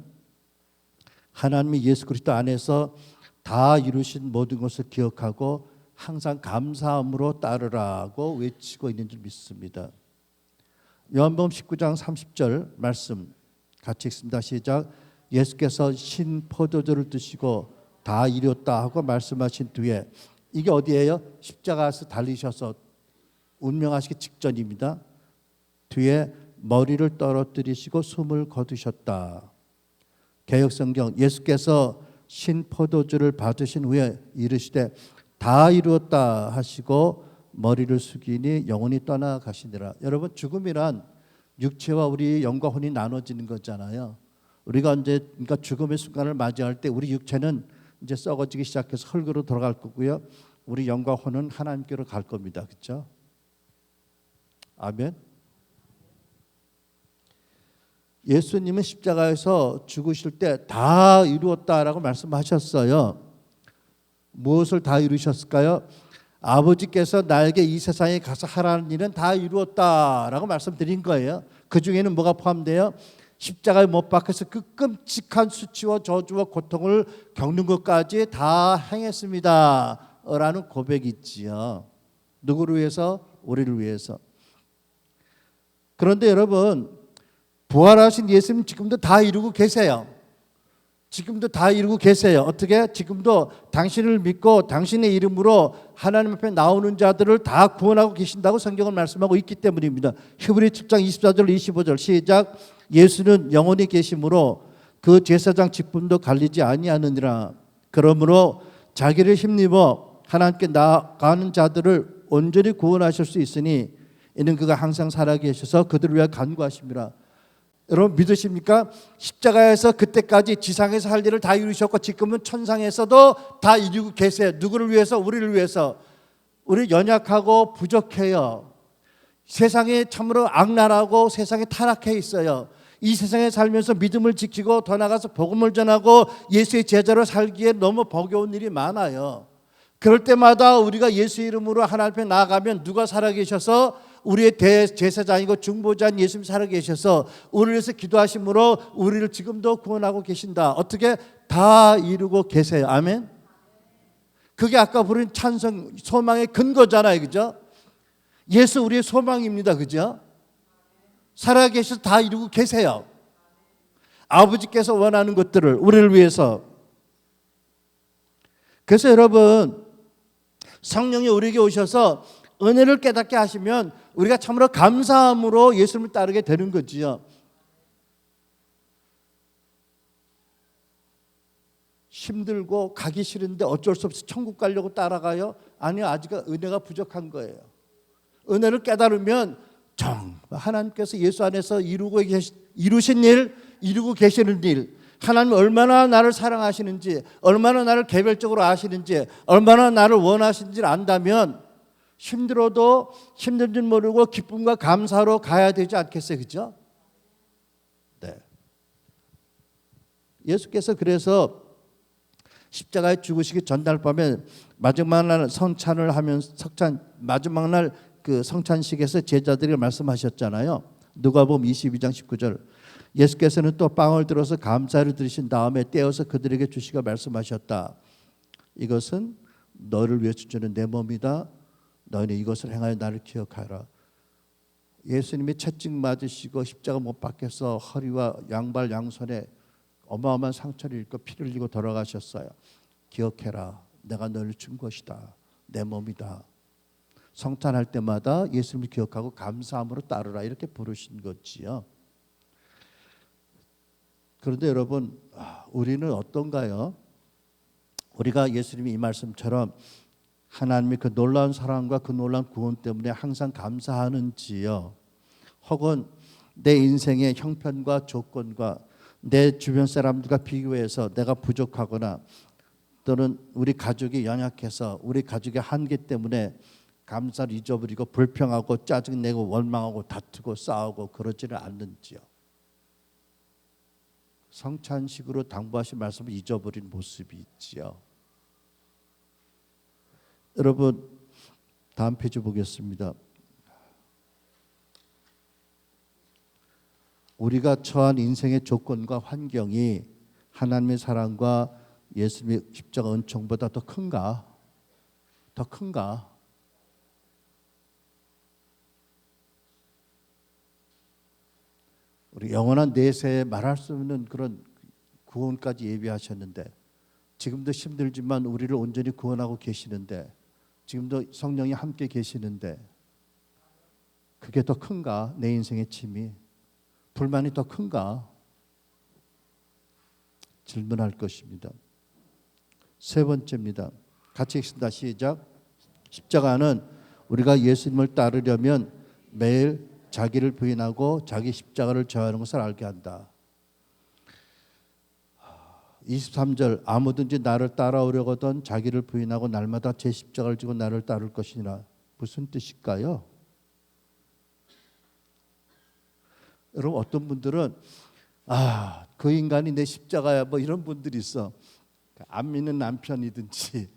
하나님이 예수 그리스도 안에서 다 이루신 모든 것을 기억하고 항상 감사함으로 따르라고 외치고 있는 줄 믿습니다. 요한복음 19장 30절 말씀 같이 읽습니다. 시작. 예수께서 신 포도주를 드시고 다 이뤘다 하고 말씀하신 뒤에, 이게 어디예요? 십자가에서 달리셔서 운명하시기 직전입니다. 뒤에 머리를 떨어뜨리시고 숨을 거두셨다. 개역성경, 예수께서 신 포도주를 받으신 후에 이르시되 다 이루었다 하시고 머리를 숙이니 영혼이 떠나가시니라. 여러분, 죽음이란 육체와 우리 영과 혼이 나눠지는 거잖아요. 우리가 이제 그러니까 죽음의 순간을 맞이할 때 우리 육체는 이제 썩어지기 시작해서 흙으로 돌아갈 거고요. 우리 영과 혼은 하나님께로 갈 겁니다. 그렇죠? 아멘. 예수님은 십자가에서 죽으실 때 다 이루었다라고 말씀하셨어요. 무엇을 다 이루셨을까요? 아버지께서 나에게 이 세상에 가서 하라는 일은 다 이루었다라고 말씀드린 거예요. 그 중에는 뭐가 포함돼요? 십자가에 못 박혀서 그 끔찍한 수치와 저주와 고통을 겪는 것까지 다 행했습니다 라는 고백이 있지요. 누구를 위해서? 우리를 위해서. 그런데 여러분, 부활하신 예수님 지금도 다 이루고 계세요. 지금도 다 이루고 계세요. 어떻게? 지금도 당신을 믿고 당신의 이름으로 하나님 앞에 나오는 자들을 다 구원하고 계신다고 성경은 말씀하고 있기 때문입니다. 히브리 7장 24절 25절 시작. 예수는 영원히 계심으로 그 제사장 직분도 갈리지 아니하느니라. 그러므로 자기를 힘입어 하나님께 나아가는 자들을 온전히 구원하실 수 있으니 이는 그가 항상 살아계셔서 그들을 위하여 간구하십니다. 여러분 믿으십니까? 십자가에서 그때까지 지상에서 할 일을 다 이루셨고 지금은 천상에서도 다 이루고 계세요. 누구를 위해서? 우리를 위해서. 우리 연약하고 부족해요. 세상에 참으로 악랄하고 세상에 타락해 있어요. 이 세상에 살면서 믿음을 지키고 더 나아가서 복음을 전하고 예수의 제자로 살기에 너무 버거운 일이 많아요. 그럴 때마다 우리가 예수 이름으로 하나님 앞에 나아가면 누가 살아계셔서 우리의 대제사장이고 중보자인 예수님이 살아계셔서 우리를 위해서 기도하심으로 우리를 지금도 구원하고 계신다. 어떻게? 다 이루고 계세요. 아멘. 그게 아까 부른 찬송 소망의 근거잖아요. 그죠? 예수 우리의 소망입니다. 그죠? 살아계셔서 다 이루고 계세요. 아버지께서 원하는 것들을 우리를 위해서. 그래서 여러분, 성령이 우리에게 오셔서 은혜를 깨닫게 하시면 우리가 참으로 감사함으로 예수님을 따르게 되는 거지요. 힘들고 가기 싫은데 어쩔 수 없이 천국 가려고 따라가요? 아니요, 아직 은혜가 부족한 거예요. 은혜를 깨달으면 정말 하나님께서 예수 안에서 이루신 일, 이루고 계시는 일, 하나님 얼마나 나를 사랑하시는지, 얼마나 나를 개별적으로 아시는지, 얼마나 나를 원하시는지를 안다면 힘들어도 힘든 줄 모르고 기쁨과 감사로 가야 되지 않겠어요? 그죠? 네. 예수께서 그래서 십자가에 죽으시기 전날 밤에 마지막 날 성찬을 하면서 마지막 날 그 성찬식에서 제자들이 말씀하셨잖아요. 누가복음 22장 19절. 예수께서는 또 빵을 들어서 감사를 드리신 다음에 떼어서 그들에게 주시고 말씀하셨다. 이것은 너를 위해서 주는 내 몸이다. 너희는 이것을 행하여 나를 기억하라. 예수님이 채찍 맞으시고 십자가 못 박혀서 허리와 양발 양손에 어마어마한 상처를 입고 피를 흘리고 돌아가셨어요. 기억해라. 내가 너를 준 것이다. 내 몸이다. 성탄할 때마다 예수님을 기억하고 감사함으로 따르라 이렇게 부르신 거지요. 그런데 여러분, 우리는 어떤가요? 우리가 예수님이 이 말씀처럼 하나님의 그 놀라운 사랑과 그 놀라운 구원 때문에 항상 감사하는지요? 혹은 내 인생의 형편과 조건과 내 주변 사람들과 비교해서 내가 부족하거나 또는 우리 가족이 연약해서 우리 가족의 한계 때문에 감사를 잊어버리고 불평하고 짜증내고 원망하고 다투고 싸우고 그러지는 않는지요? 성찬식으로 당부하신 말씀을 잊어버린 모습이 있지요. 여러분, 다음 페이지 보겠습니다. 우리가 처한 인생의 조건과 환경이 하나님의 사랑과 예수님의 십자가 은총보다 더 큰가? 더 큰가? 우리 영원한 내세에 말할 수 없는 그런 구원까지 예비하셨는데 지금도 힘들지만 우리를 온전히 구원하고 계시는데 지금도 성령이 함께 계시는데 그게 더 큰가? 내 인생의 짐이 불만이 더 큰가? 질문할 것입니다. 세 번째입니다. 같이 읽습니다. 시작. 십자가는 우리가 예수님을 따르려면 매일 자기를 부인하고 자기 십자가를 져야 하는 것을 알게 한다. 23절 아무든지 나를 따라오려거든 자기를 부인하고 날마다 제 십자가를 지고 나를 따를 것이니라. 무슨 뜻일까요? 여러분 어떤 분들은 그 인간이 내 십자가야 뭐 이런 분들이 있어. 안 믿는 남편이든지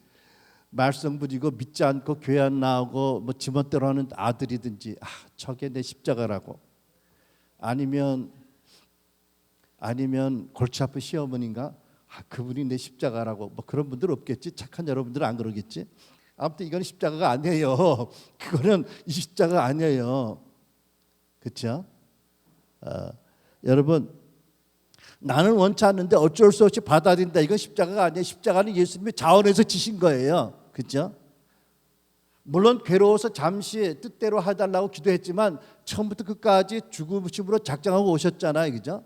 말썽 부리고 믿지 않고 교회 안 나오고 뭐 지멋대로 하는 아들이든지 저게 내 십자가라고. 아니면 골치 아픈 시어머니인가 그분이 내 십자가라고. 뭐 그런 분들 없겠지. 착한 여러분들은 안 그러겠지. 아무튼 이건 십자가가 아니에요. 그거는 이 십자가 아니에요. 그렇죠? 여러분 나는 원치 않는데 어쩔 수 없이 받아들인다. 이건 십자가가 아니에요. 십자가는 예수님이 자원해서 지신 거예요. 그렇죠? 물론 괴로워서 잠시 뜻대로 해달라고 기도했지만 처음부터 끝까지 죽으심으로 작정하고 오셨잖아요. 그죠?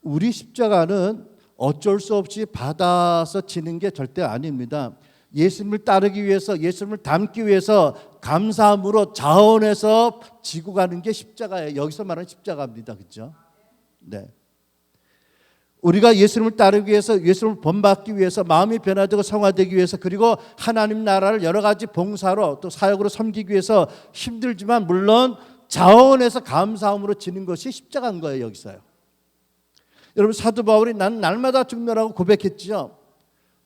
우리 십자가는 어쩔 수 없이 받아서 지는 게 절대 아닙니다. 예수님을 따르기 위해서, 예수님을 닮기 위해서 감사함으로 자원해서 지고 가는 게 십자가예요. 여기서 말하는 십자가입니다. 그렇죠? 네. 우리가 예수님을 따르기 위해서, 예수님을 본받기 위해서, 마음이 변화되고 성화되기 위해서, 그리고 하나님 나라를 여러 가지 봉사로 또 사역으로 섬기기 위해서 힘들지만 물론 자원해서 감사함으로 지는 것이 십자가인 거예요. 여기서요. 여러분 사도 바울이 난 날마다 죽노라고 고백했죠.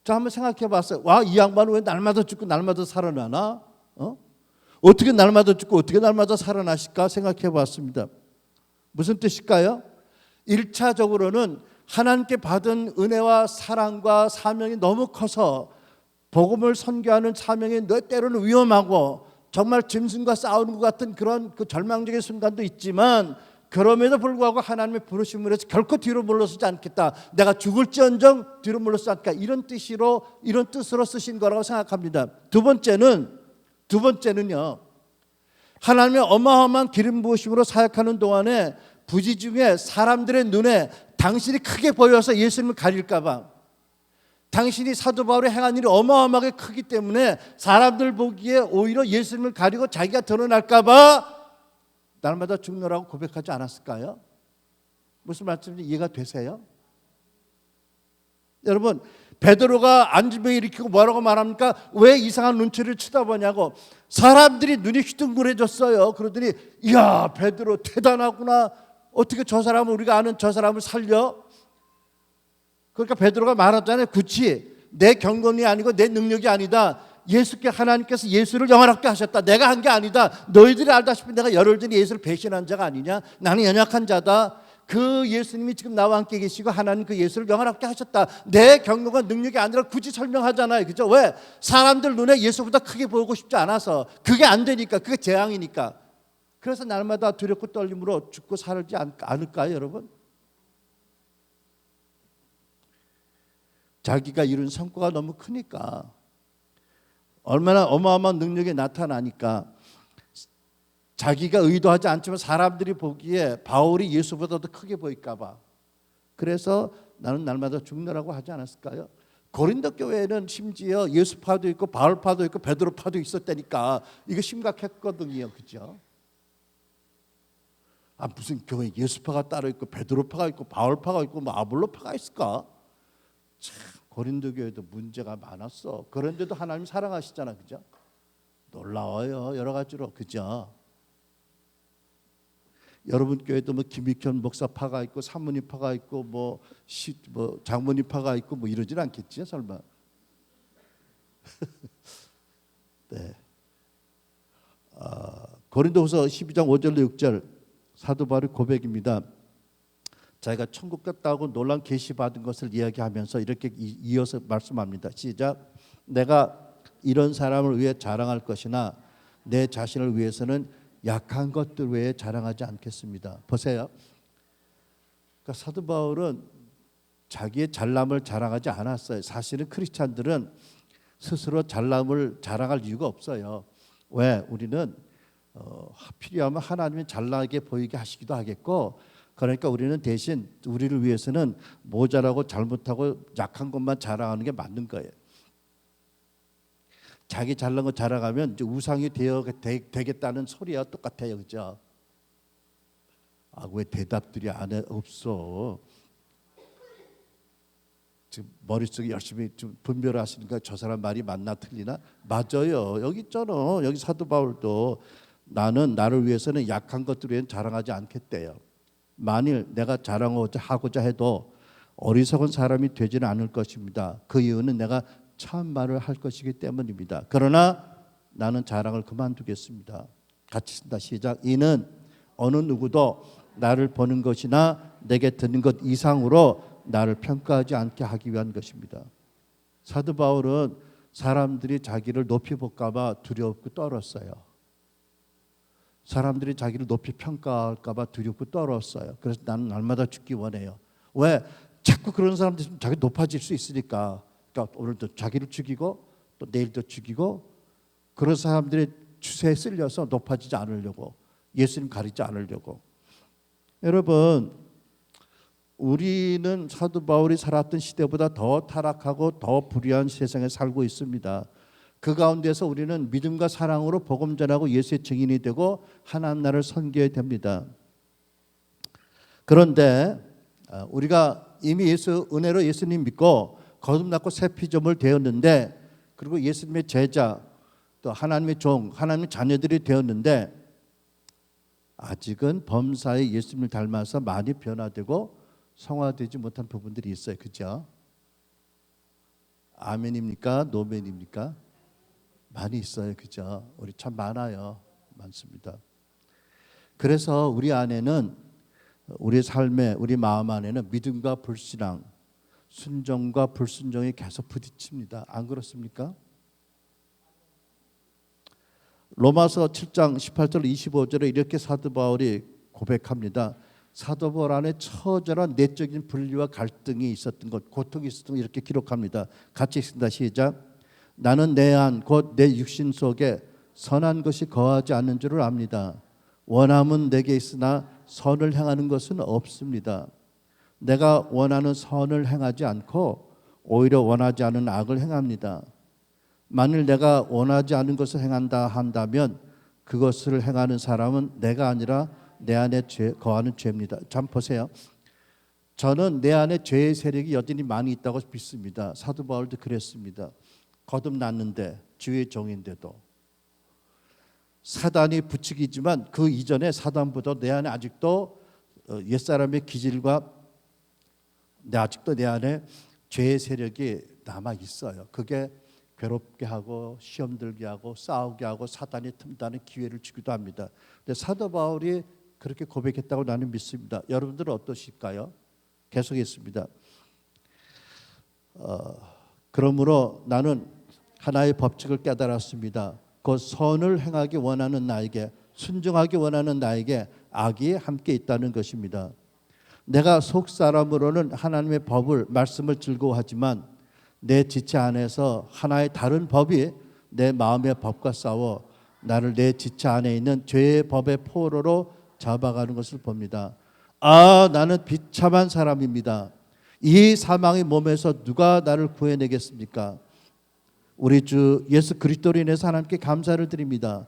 자 한번 생각해 봤어요. 이 양반은 왜 날마다 죽고 날마다 살아나나? 어떻게 날마다 죽고 어떻게 날마다 살아나실까 생각해 봤습니다. 무슨 뜻일까요? 1차적으로는 하나님께 받은 은혜와 사랑과 사명이 너무 커서 복음을 선교하는 사명이 때로는 위험하고 정말 짐승과 싸우는 것 같은 그런 그 절망적인 순간도 있지만 그럼에도 불구하고 하나님의 부르심을 해서 결코 뒤로 물러서지 않겠다. 내가 죽을지언정 뒤로 물러서지 않겠다. 이런 뜻으로 쓰신 거라고 생각합니다. 두 번째는요. 하나님의 어마어마한 기름 부으심으로 사역하는 동안에 부지 중에 사람들의 눈에 당신이 크게 보여서 예수님을 가릴까 봐. 당신이 사도 바울이 행한 일이 어마어마하게 크기 때문에 사람들 보기에 오히려 예수님을 가리고 자기가 드러날까 봐 날마다 죽노라고 고백하지 않았을까요? 무슨 말씀인지 이해가 되세요? 여러분 베드로가 안진병 일으키고 뭐라고 말합니까? 왜 이상한 눈치를 쳐다보냐고. 사람들이 눈이 휘둥그레졌어요. 그러더니 이야 베드로 대단하구나. 어떻게 저 사람을 우리가 아는 저 사람을 살려? 그러니까 베드로가 말하잖아요. 그치 내 경건이 아니고 내 능력이 아니다. 예수께 하나님께서 예수를 영원하게 하셨다. 내가 한 게 아니다. 너희들이 알다시피 내가 열흘 전에 예수를 배신한 자가 아니냐. 나는 연약한 자다. 그 예수님이 지금 나와 함께 계시고 하나님 그 예수를 영원하게 하셨다. 내 경력과 능력이 아니라 굳이 설명하잖아요. 그죠? 왜? 사람들 눈에 예수보다 크게 보이고 싶지 않아서. 그게 안 되니까. 그게 재앙이니까. 그래서 날마다 두렵고 떨림으로 죽고 살지 않을까요, 여러분? 자기가 이룬 성과가 너무 크니까. 얼마나 어마어마한 능력이 나타나니까 자기가 의도하지 않지만 사람들이 보기에 바울이 예수보다 더 크게 보일까 봐. 그래서 나는 날마다 죽노라고 하지 않았을까요? 고린도 교회에는 심지어 예수파도 있고 바울파도 있고 베드로파도 있었다니까. 이거 심각했거든요. 그죠? 무슨 교회 예수파가 따로 있고 베드로파가 있고 바울파가 있고 뭐 아볼로파가 있을까? 참 고린도 교회도 문제가 많았어. 그런데도 하나님 사랑하시잖아. 그죠? 놀라워요. 여러 가지로. 그죠? 여러분 교회도 뭐 김익현 목사파가 있고 사모님파가 있고 뭐 장모님파가 있고 뭐 이러진 않겠지 설마. 네. 고린도후서 12장 5절로 6절 사도 바울의 고백입니다. 자기가 천국 갔다고 놀란 계시 받은 것을 이야기하면서 이렇게 이어서 말씀합니다. 시작. 내가 이런 사람을 위해 자랑할 것이나 내 자신을 위해서는 약한 것들 외에 자랑하지 않겠습니다. 보세요. 그러니까 사도 바울은 자기의 잘남을 자랑하지 않았어요. 사실은 크리스찬들은 스스로 잘남을 자랑할 이유가 없어요. 왜? 우리는 필요하면 하나님이 잘나게 보이게 하시기도 하겠고 그러니까 우리는 대신 우리를 위해서는 모자라고 잘못하고 약한 것만 자랑하는 게 맞는 거예요. 자기 잘난 거 자랑하면 이제 우상이 되겠다는 소리와 똑같아요, 그죠? 왜 대답들이 없어? 지금 머릿속에 열심히 좀 분별하시니까 저 사람 말이 맞나 틀리나? 맞아요. 여기 있잖아. 여기 사도 바울도 나는 나를 위해서는 약한 것들에 자랑하지 않겠대요. 만일 내가 자랑하고자 해도 어리석은 사람이 되지는 않을 것입니다. 그 이유는 내가 참 말을 할 것이기 때문입니다. 그러나 나는 자랑을 그만두겠습니다. 같이 쓴다. 시작. 이는 어느 누구도 나를 보는 것이나 내게 듣는 것 이상으로 나를 평가하지 않게 하기 위한 것입니다. 사도 바울은 사람들이 자기를 높이 볼까 봐 두렵고 떨었어요. 사람들이 자기를 높이 평가할까 봐 두렵고 떨었어요. 그래서 나는 날마다 죽기 원해요. 왜? 자꾸 그런 사람들이 자기 높아질 수 있으니까. 그러니까 오늘도 자기를 죽이고 또 내일도 죽이고 그런 사람들의 추세에 쓸려서 높아지지 않으려고, 예수님 가리지 않으려고. 여러분, 우리는 사도 바울이 살았던 시대보다 더 타락하고 더 불의한 세상에 살고 있습니다. 그 가운데서 우리는 믿음과 사랑으로 복음 전하고 예수의 증인이 되고 하나님 나라를 섬겨야 됩니다. 그런데 우리가 이미 은혜로 예수님 믿고 거듭났고 새 피조물 되었는데, 그리고 예수님의 제자, 또 하나님의 종, 하나님의 자녀들이 되었는데 아직은 범사에 예수님을 닮아서 많이 변화되고 성화되지 못한 부분들이 있어요. 그죠? 아멘입니까? 노멘입니까? 많이 있어요. 그죠? 우리 참 많아요. 많습니다. 그래서 우리 안에는, 우리 삶에, 우리 마음 안에는 믿음과 불신앙, 순종과 불순종이 계속 부딪힙니다. 안 그렇습니까? 로마서 7장 18절 25절에 이렇게 사도 바울이 고백합니다. 사도 바울 안에 처절한 내적인 분리와 갈등이 있었던 것, 고통이 있었던 것, 이렇게 기록합니다. 같이 읽습니다. 시작. 나는 내 안 곧 내 육신 속에 선한 것이 거하지 않는 줄을 압니다. 원함은 내게 있으나 선을 행하는 것은 없습니다. 내가 원하는 선을 행하지 않고 오히려 원하지 않은 악을 행합니다. 만일 내가 원하지 않은 것을 행한다 한다면 그것을 행하는 사람은 내가 아니라 내 안에 거하는 죄입니다. 참 보세요. 저는 내 안에 죄의 세력이 여전히 많이 있다고 믿습니다. 사도 바울도 그랬습니다. 거듭났는데, 주의 종인데도 사단이 부추기지만 그 이전에 사단보다 내 안에 아직도 옛사람의 기질과 아직도 내 안에 죄의 세력이 남아 있어요. 그게 괴롭게 하고 시험 들게 하고 싸우게 하고 사단이 틈타는 기회를 주기도 합니다. 근데 사도 바울이 그렇게 고백했다고 나는 믿습니다. 여러분들은 어떠실까요? 계속했습니다. 그러므로 나는 하나의 법칙을 깨달았습니다. 그 선을 행하기 원하는 나에게, 순종하기 원하는 나에게 악이 함께 있다는 것입니다. 내가 속 사람으로는 하나님의 법을, 말씀을 즐거워하지만 내 지체 안에서 하나의 다른 법이 내 마음의 법과 싸워 나를 내 지체 안에 있는 죄의 법의 포로로 잡아가는 것을 봅니다. 나는 비참한 사람입니다. 이 사망의 몸에서 누가 나를 구해내겠습니까? 우리 주 예수 그리스도로 인해서 하나님께 감사를 드립니다.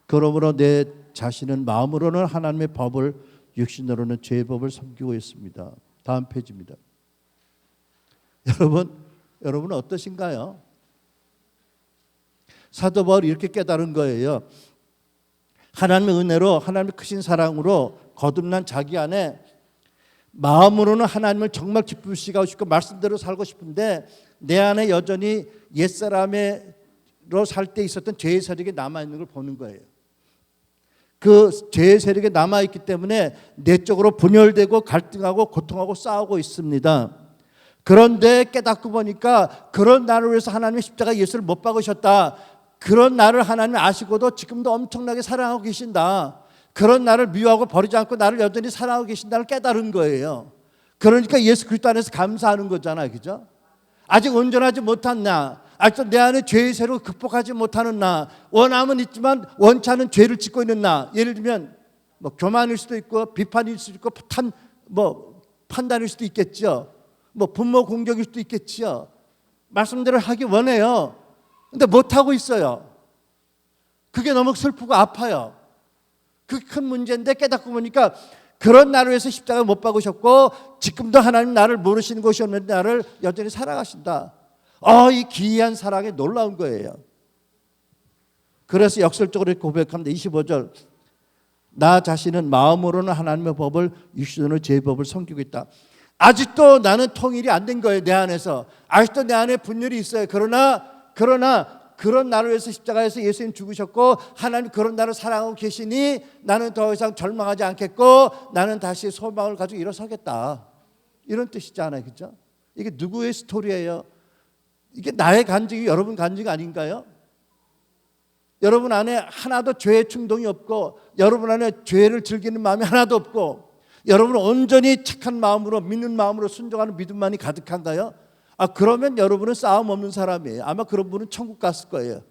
그러므로 내 자신은 마음으로는 하나님의 법을, 육신으로는 죄의 법을 섬기고 있습니다. 다음 페이지입니다. 여러분은 어떠신가요? 사도 바울이 이렇게 깨달은 거예요. 하나님의 은혜로, 하나님의 크신 사랑으로 거듭난 자기 안에 마음으로는 하나님을 정말 기쁘시게 하고 싶고 말씀대로 살고 싶은데 내 안에 여전히 옛사람으로 살 때 있었던 죄의 세력이 남아있는 걸 보는 거예요. 그 죄의 세력이 남아있기 때문에 내적으로 분열되고 갈등하고 고통하고 싸우고 있습니다. 그런데 깨닫고 보니까 그런 나를 위해서 하나님의 십자가 예수를 못 박으셨다. 그런 나를 하나님이 아시고도 지금도 엄청나게 사랑하고 계신다. 그런 나를 미워하고 버리지 않고 나를 여전히 사랑하고 계신다를 깨달은 거예요. 그러니까 예수 그리스도 안에서 감사하는 거잖아요. 그죠? 아직 온전하지 못한 나, 아직도 내 안에 죄의 세력을 극복하지 못하는 나, 원함은 있지만 원치 않은 죄를 짓고 있는 나, 예를 들면 교만일 수도 있고 비판일 수도 있고 뭐 판단일 수도 있겠죠. 뭐 분모 공격일 수도 있겠죠. 말씀대로 하기 원해요. 근데 못하고 있어요. 그게 너무 슬프고 아파요. 그게 큰 문제인데 깨닫고 보니까 그런 나를 위해서 십자가를 못 박으셨고 지금도 하나님 나를 모르시는 것이 없는데 나를 여전히 사랑하신다. 이 기이한 사랑이 놀라운 거예요. 그래서 역설적으로 고백합니다. 25절. 나 자신은 마음으로는 하나님의 법을, 육신으로는 제 법을 섬기고 있다. 아직도 나는 통일이 안 된 거예요. 내 안에서. 아직도 내 안에 분열이 있어요. 그러나 그런 나를 위해서 십자가에서 예수님 죽으셨고 하나님 그런 나를 사랑하고 계시니 나는 더 이상 절망하지 않겠고 나는 다시 소망을 가지고 일어서겠다. 이런 뜻이잖아요. 그렇죠? 이게 누구의 스토리예요? 이게 나의 간증이 여러분 간증 아닌가요? 여러분 안에 하나도 죄의 충동이 없고 여러분 안에 죄를 즐기는 마음이 하나도 없고 여러분은 온전히 착한 마음으로 믿는 마음으로 순종하는 믿음만이 가득한가요? 그러면 여러분은 싸움 없는 사람이에요. 아마 그런 분은 천국 갔을 거예요.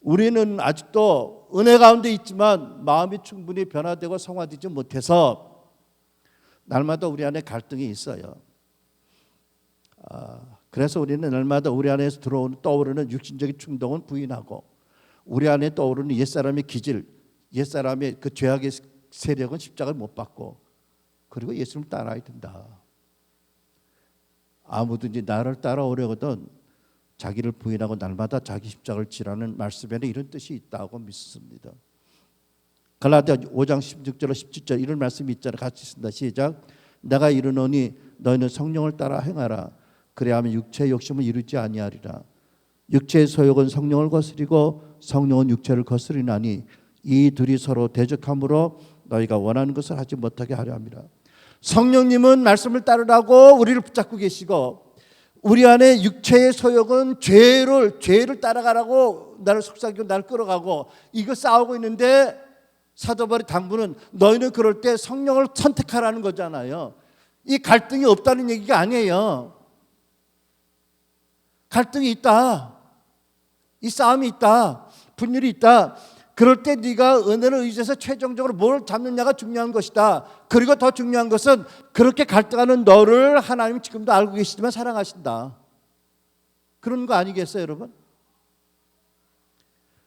우리는 아직도 은혜 가운데 있지만 마음이 충분히 변화되고 성화되지 못해서 날마다 우리 안에 갈등이 있어요. 그래서 우리는 날마다 우리 안에서 떠오르는 육신적인 충동은 부인하고 우리 안에 떠오르는 옛사람의 기질, 옛사람의 그 죄악의 세력은 십자가를 못 받고 그리고 예수님을 따라야 된다. 아무든지 나를 따라오려거든 자기를 부인하고 날마다 자기 십자가를 지라는 말씀에는 이런 뜻이 있다고 믿습니다. 갈라디아 5장 16절 17절 이런 말씀이 있잖아요. 같이 쓴다. 시작. 내가 이르노니 너희는 성령을 따라 행하라. 그래야하면 육체의 욕심을 이루지 아니하리라. 육체의 소욕은 성령을 거스리고 성령은 육체를 거스리나니 이 둘이 서로 대적함으로 너희가 원하는 것을 하지 못하게 하려 함이라. 성령님은 말씀을 따르라고 우리를 붙잡고 계시고 우리 안에 육체의 소욕은 죄를 따라가라고 나를 속삭이고 나를 끌어가고 이거 싸우고 있는데 사도 바울이 당부는 너희는 그럴 때 성령을 선택하라는 거잖아요. 이 갈등이 없다는 얘기가 아니에요. 갈등이 있다. 이 싸움이 있다. 분열이 있다. 그럴 때 네가 은혜를 의지해서 최종적으로 뭘 잡느냐가 중요한 것이다. 그리고 더 중요한 것은 그렇게 갈등하는 너를 하나님이 지금도 알고 계시지만 사랑하신다. 그런 거 아니겠어요, 여러분?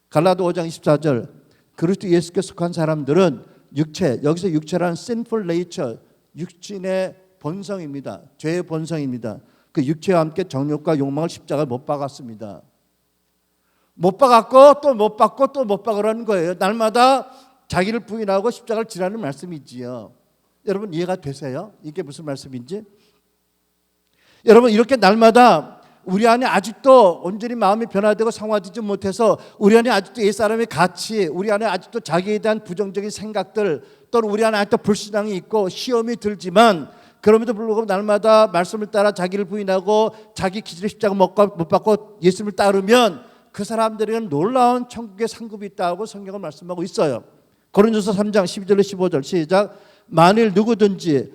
갈라디아 5장 24절 그리스도 예수께 속한 사람들은 육체, 여기서 육체란 sinful nature, 육신의 본성입니다. 죄의 본성입니다. 그 육체와 함께 정욕과 욕망을 십자가에 못 박았습니다. 못 박았고 또 못 박고 또 못 박으라는 거예요. 날마다 자기를 부인하고 십자가를 지라는 말씀이지요. 여러분 이해가 되세요? 이게 무슨 말씀인지? 여러분 이렇게 날마다 우리 안에 아직도 온전히 마음이 변화되고 성화되지 못해서 우리 안에 아직도 옛사람의 가치, 우리 안에 아직도 자기에 대한 부정적인 생각들 또는 우리 안에 아직도 불신앙이 있고 시험이 들지만 그럼에도 불구하고 날마다 말씀을 따라 자기를 부인하고 자기 기질의 십자가 못 받고 예수님을 따르면 그 사람들에게는 놀라운 천국의 상급이 있다고 성경은 말씀하고 있어요. 고린도서 3장 12절 15절 시작. 만일 누구든지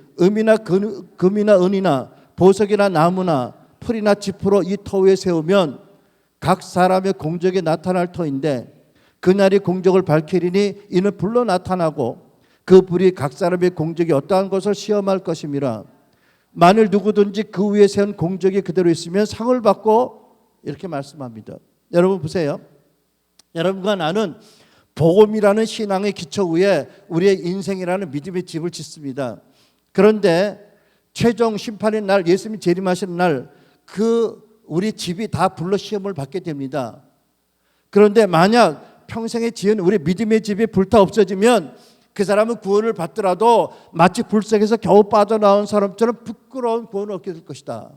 금이나 은이나 보석이나 나무나 풀이나 짚으로 이 터 위에 세우면 각 사람의 공적이 나타날 터인데 그날이 공적을 밝히리니 이는 불로 나타나고 그 불이 각 사람의 공적이 어떠한 것을 시험할 것임이라. 만일 누구든지 그 위에 세운 공적이 그대로 있으면 상을 받고 이렇게 말씀합니다. 여러분 보세요. 여러분과 나는 복음이라는 신앙의 기초 위에 우리의 인생이라는 믿음의 집을 짓습니다. 그런데 최종 심판의 날, 예수님이 재림하시는 날, 우리 집이 다 불로 시험을 받게 됩니다. 그런데 만약 평생에 지은 우리 믿음의 집이 불타 없어지면 그 사람은 구원을 받더라도 마치 불 속에서 겨우 빠져나온 사람처럼 부끄러운 구원을 얻게 될 것이다.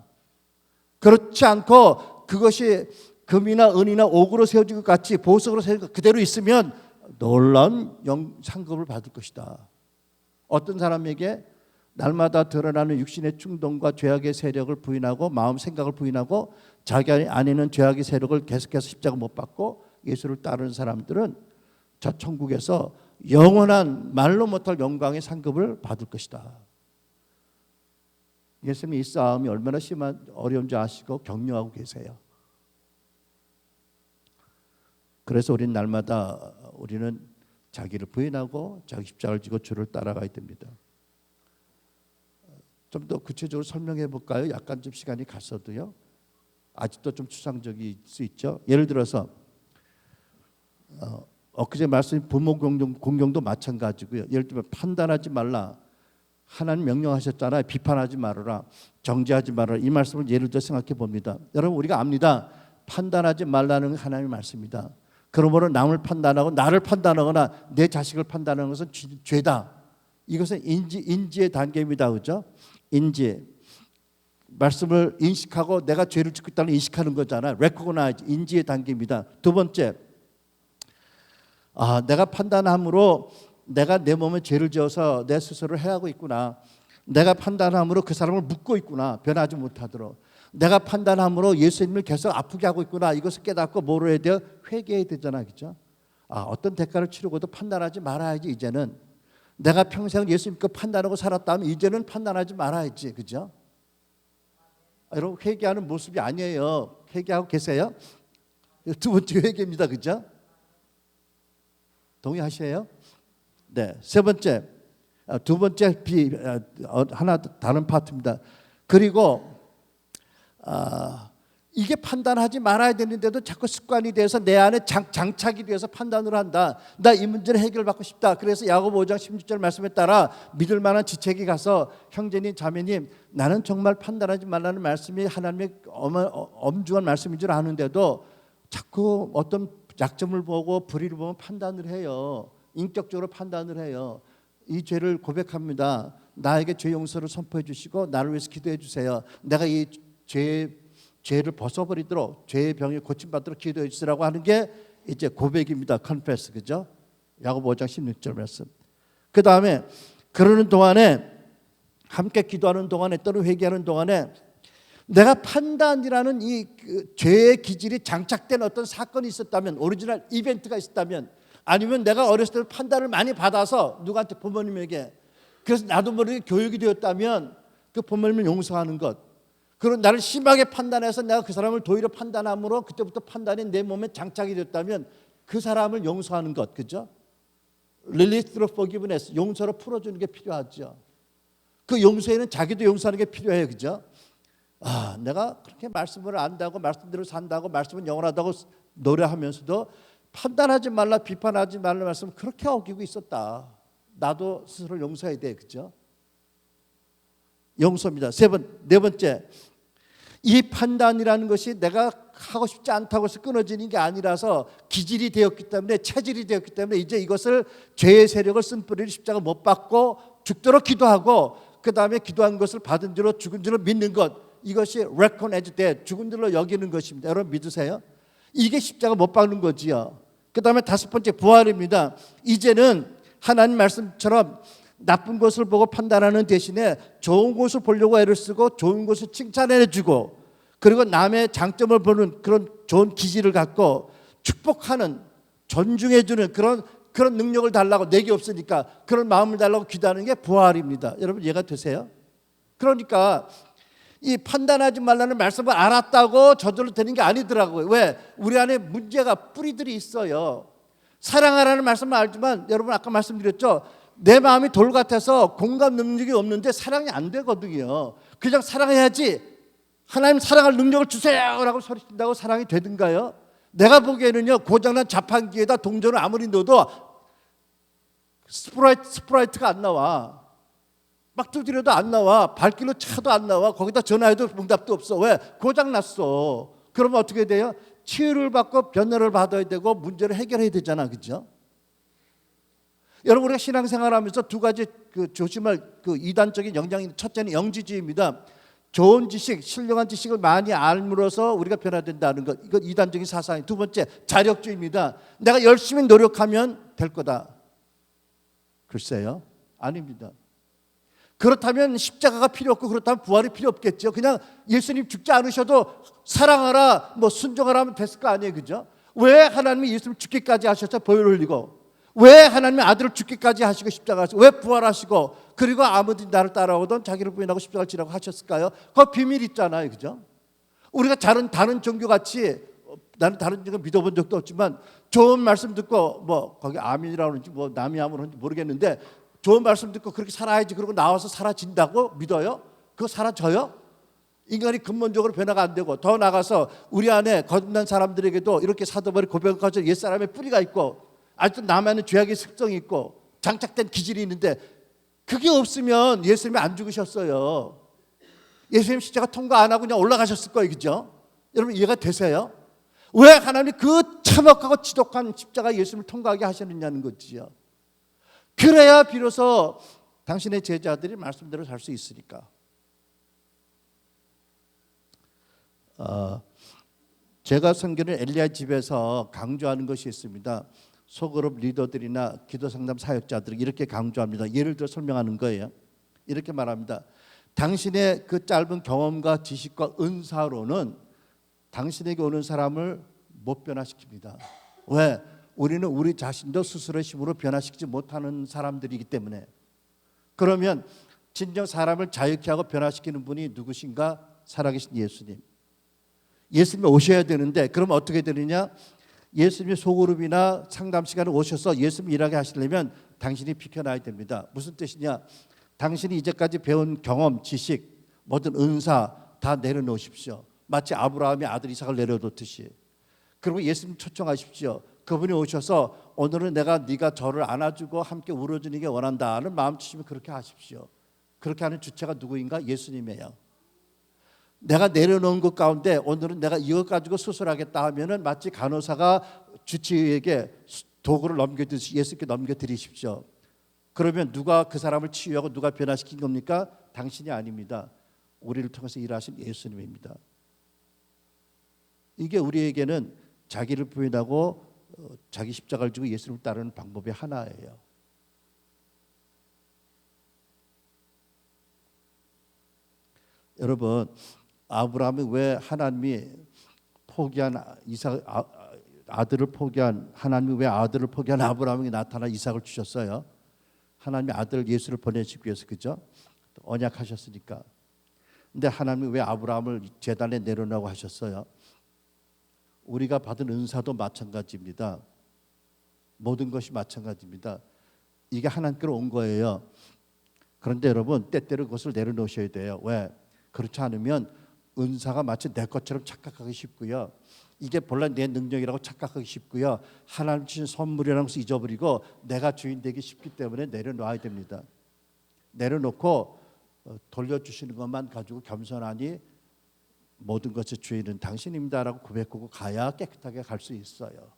그렇지 않고 그것이 금이나 은이나 옥으로 세워진 것 같이 보석으로 세워진 것 그대로 있으면 놀라운 상급을 받을 것이다. 어떤 사람에게 날마다 드러나는 육신의 충동과 죄악의 세력을 부인하고 마음 생각을 부인하고 자기 안에는 죄악의 세력을 계속해서 십자가 못 받고 예수를 따르는 사람들은 저 천국에서 영원한 말로 못할 영광의 상급을 받을 것이다. 예수님이 이 싸움이 얼마나 심한 어려운지 아시고 격려하고 계세요. 그래서 우리는 날마다 우리는 자기를 부인하고 자기 십자가를 지고 주를 따라가야 됩니다. 좀 더 구체적으로 설명해 볼까요? 약간 좀 시간이 갔어도요. 아직도 좀 추상적일 수 있죠. 예를 들어서 엊그제 말씀인 부모 공경도 마찬가지고요. 예를 들면 판단하지 말라. 하나님 명령하셨잖아요. 비판하지 말아라. 정죄하지 말아라. 이 말씀을 예를 들어 생각해 봅니다. 여러분 우리가 압니다. 판단하지 말라는 하나님의 말씀입니다. 그러므로 남을 판단하고 나를 판단하거나 내 자식을 판단하는 것은 죄다. 이것은 인지의 단계입니다. 그렇죠? 인지. 말씀을 인식하고 내가 죄를 짓고 있다는 인식하는 거잖아요. recognize, 인지의 단계입니다. 두 번째, 내가 판단함으로 내가 내 몸에 죄를 지어서 내 스스로를 해하고 있구나. 내가 판단함으로 그 사람을 묶고 있구나. 변하지 못하도록. 내가 판단함으로 예수님을 계속 아프게 하고 있구나. 이것을 깨닫고 뭐로 해야 돼요? 회개해야 되잖아. 그렇죠? 어떤 대가를 치르고도 판단하지 말아야지. 이제는 내가 평생 예수 믿고 판단하고 살았다면 이제는 판단하지 말아야지. 그죠? 여러분 회개하는 모습이 아니에요. 회개하고 계세요? 두 번째 회개입니다. 그죠? 동의하세요? 네. 세 번째, 두 번째 하나 다른 파트입니다. 그리고 이게 판단하지 말아야 되는데도 자꾸 습관이 돼서 내 안에 장착이 돼서 판단을 한다. 나 이 문제를 해결받고 싶다. 그래서 야고보 5장 16절 말씀에 따라 믿을 만한 지책이 가서 형제님 자매님 나는 정말 판단하지 말라는 말씀이 하나님의 엄중한 말씀인 줄 아는데도 자꾸 어떤 약점을 보고 불의를 보면 판단을 해요. 인격적으로 판단을 해요. 이 죄를 고백합니다. 나에게 죄 용서를 선포해 주시고 나를 위해서 기도해 주세요. 내가 이 죄를 벗어버리도록 죄의 병이 고침받도록 기도해 주시라고 하는 게 이제 고백입니다. confess. 그죠? 야고보 5장 16절 말씀. 그 다음에 그러는 동안에 함께 기도하는 동안에 또는 회개하는 동안에 내가 판단이라는 이 죄의 기질이 장착된 어떤 사건이 있었다면, 오리지널 이벤트가 있었다면, 아니면 내가 어렸을 때 판단을 많이 받아서 누구한테 부모님에게 그래서 나도 모르게 교육이 되었다면 그 부모님을 용서하는 것. 그리고 나를 심하게 판단해서 내가 그 사람을 도리어 판단함으로 그때부터 판단이 내 몸에 장착이 됐다면 그 사람을 용서하는 것. 그죠? Release through forgiveness. 용서로 풀어주는 게 필요하죠. 그 용서에는 자기도 용서하는 게 필요해요. 그죠? 내가 그렇게 말씀을 안다고 말씀대로 산다고 말씀은 영원하다고 노래하면서도 판단하지 말라 비판하지 말라 말씀을 그렇게 어기고 있었다. 나도 스스로 용서해야 돼. 그죠? 용서입니다. 네 번째, 이 판단이라는 것이 내가 하고 싶지 않다고 해서 끊어지는 게 아니라서 기질이 되었기 때문에 체질이 되었기 때문에 이제 이것을 죄의 세력을 쓴 뿌리를 십자가 못 받고 죽도록 기도하고 그 다음에 기도한 것을 받은 줄로 죽은 줄로 믿는 것. 이것이 reckon as dead, 죽은 줄로 여기는 것입니다. 여러분 믿으세요? 이게 십자가 못 박는 거지요. 그 다음에 다섯 번째 부활입니다. 이제는 하나님 말씀처럼 나쁜 것을 보고 판단하는 대신에 좋은 것을 보려고 애를 쓰고 좋은 것을 칭찬해주고 그리고 남의 장점을 보는 그런 좋은 기질을 갖고 축복하는 존중해주는 그런 능력을 달라고 내게 없으니까 그런 마음을 달라고 기도하는 게 부활입니다. 여러분 이해가 되세요? 그러니까 이 판단하지 말라는 말씀을 알았다고 저절로 되는 게 아니더라고요. 왜? 우리 안에 문제가 뿌리들이 있어요. 사랑하라는 말씀을 알지만 여러분 아까 말씀드렸죠. 내 마음이 돌 같아서 공감 능력이 없는데 사랑이 안 되거든요. 그냥 사랑해야지 하나님 사랑할 능력을 주세요 라고 소리친다고 사랑이 되든가요? 내가 보기에는요 고장난 자판기에다 동전을 아무리 넣어도 스프라이트가 안 나와. 막 두드려도 안 나와. 발길로 차도 안 나와. 거기다 전화해도 응답도 없어. 왜? 고장났어. 그러면 어떻게 돼요? 치유를 받고 변화를 받아야 되고 문제를 해결해야 되잖아. 그죠? 여러분 우리가 신앙생활하면서 두 가지 조심할 이단적인 영향이 첫째는 영지주의입니다. 좋은 지식, 신령한 지식을 많이 알므로써 우리가 변화된다는 것. 이건 이단적인 사상이. 두 번째 자력주의입니다. 내가 열심히 노력하면 될 거다. 글쎄요. 아닙니다. 그렇다면 십자가가 필요 없고 그렇다면 부활이 필요 없겠죠. 그냥 예수님 죽지 않으셔도 사랑하라 순종하라 하면 됐을 거 아니에요. 그죠? 왜 하나님이 예수님 죽기까지 하셔서 보혈을 흘리고 왜 하나님의 아들을 죽기까지 하시고 십자가 하시고 왜 부활하시고 그리고 아무든지 나를 따라오던 자기를 부인하고 십자가를 지라고 하셨을까요? 그 비밀 있잖아요. 그죠? 우리가 다른 종교같이 나는 다른 지금 믿어본 적도 없지만 좋은 말씀 듣고 뭐 거기 아민이라고 그러는지 뭐 남이 아무 그런지 모르겠는데 좋은 말씀 듣고 그렇게 살아야지 그러고 나와서 사라진다고 믿어요? 그거 사라져요? 인간이 근본적으로 변화가 안 되고 더 나아가서 우리 안에 거듭난 사람들에게도 이렇게 사도바리 고백한 것처럼 옛사람의 뿌리가 있고 아직도 남아있는 죄악의 습성이 있고 장착된 기질이 있는데 그게 없으면 예수님이 안 죽으셨어요. 예수님 십자가 통과 안 하고 그냥 올라가셨을 거예요. 그죠? 여러분 이해가 되세요? 왜 하나님이 그 참혹하고 지독한 십자가 예수님을 통과하게 하셨느냐는 거지요. 그래야 비로소 당신의 제자들이 말씀대로 살 수 있으니까. 제가 섬기는 엘리야 집에서 강조하는 것이 있습니다. 소그룹 리더들이나 기도 상담 사역자들이 이렇게 강조합니다. 예를 들어 설명하는 거예요. 이렇게 말합니다. 당신의 그 짧은 경험과 지식과 은사로는 당신에게 오는 사람을 못 변화시킵니다. 왜? 우리는 우리 자신도 스스로의 힘으로 변화시키지 못하는 사람들이기 때문에. 그러면 진정 사람을 자유케 하고 변화시키는 분이 누구신가? 살아계신 예수님. 예수님이 오셔야 되는데 그럼 어떻게 되느냐? 예수님이 소그룹이나 상담 시간에 오셔서 예수님 일하게 하시려면 당신이 비켜나야 됩니다. 무슨 뜻이냐? 당신이 이제까지 배운 경험, 지식, 모든 은사 다 내려놓으십시오. 마치 아브라함이 아들 이삭을 내려놓듯이. 그리고 예수님 초청하십시오. 그분이 오셔서 오늘은 네가 저를 안아주고 함께 울어주는 게 원한다는 마음 주시면 그렇게 하십시오. 그렇게 하는 주체가 누구인가? 예수님이에요. 내가 내려놓은 것 가운데 오늘은 내가 이것 가지고 수술하겠다 하면은 마치 간호사가 주치의에게 도구를 넘겨주듯이 예수께 넘겨드리십시오. 그러면 누가 그 사람을 치유하고 누가 변화시킨 겁니까? 당신이 아닙니다. 우리를 통해서 일하신 예수님입니다. 이게 우리에게는 자기를 부인하고 자기 십자가를 지고 예수님을 따르는 방법의 하나예요. 여러분, 아브라함이 왜 하나님이 포기한 이삭 아들을 포기한 하나님이 왜 아들을 포기한 아브라함에게 나타나 이삭을 주셨어요? 하나님이 아들 예수를 보내시기 위해서, 그죠? 언약하셨으니까. 근데 하나님이 왜 아브라함을 제단에 내려놓고 하셨어요? 우리가 받은 은사도 마찬가지입니다. 모든 것이 마찬가지입니다. 이게 하나님께로 온 거예요. 그런데 여러분 때때로 그것을 내려놓으셔야 돼요. 왜? 그렇지 않으면 은사가 마치 내 것처럼 착각하기 쉽고요. 이게 본来내 능력이라고 착각하기 쉽고요. 하나님 주신 선물이라는 것을 잊어버리고 내가 주인 되기 쉽기 때문에 내려놓아야 됩니다. 내려놓고 돌려주시는 것만 가지고 겸손하니 모든 것의 주인은 당신입니다라고 고백하고 가야 깨끗하게 갈 수 있어요.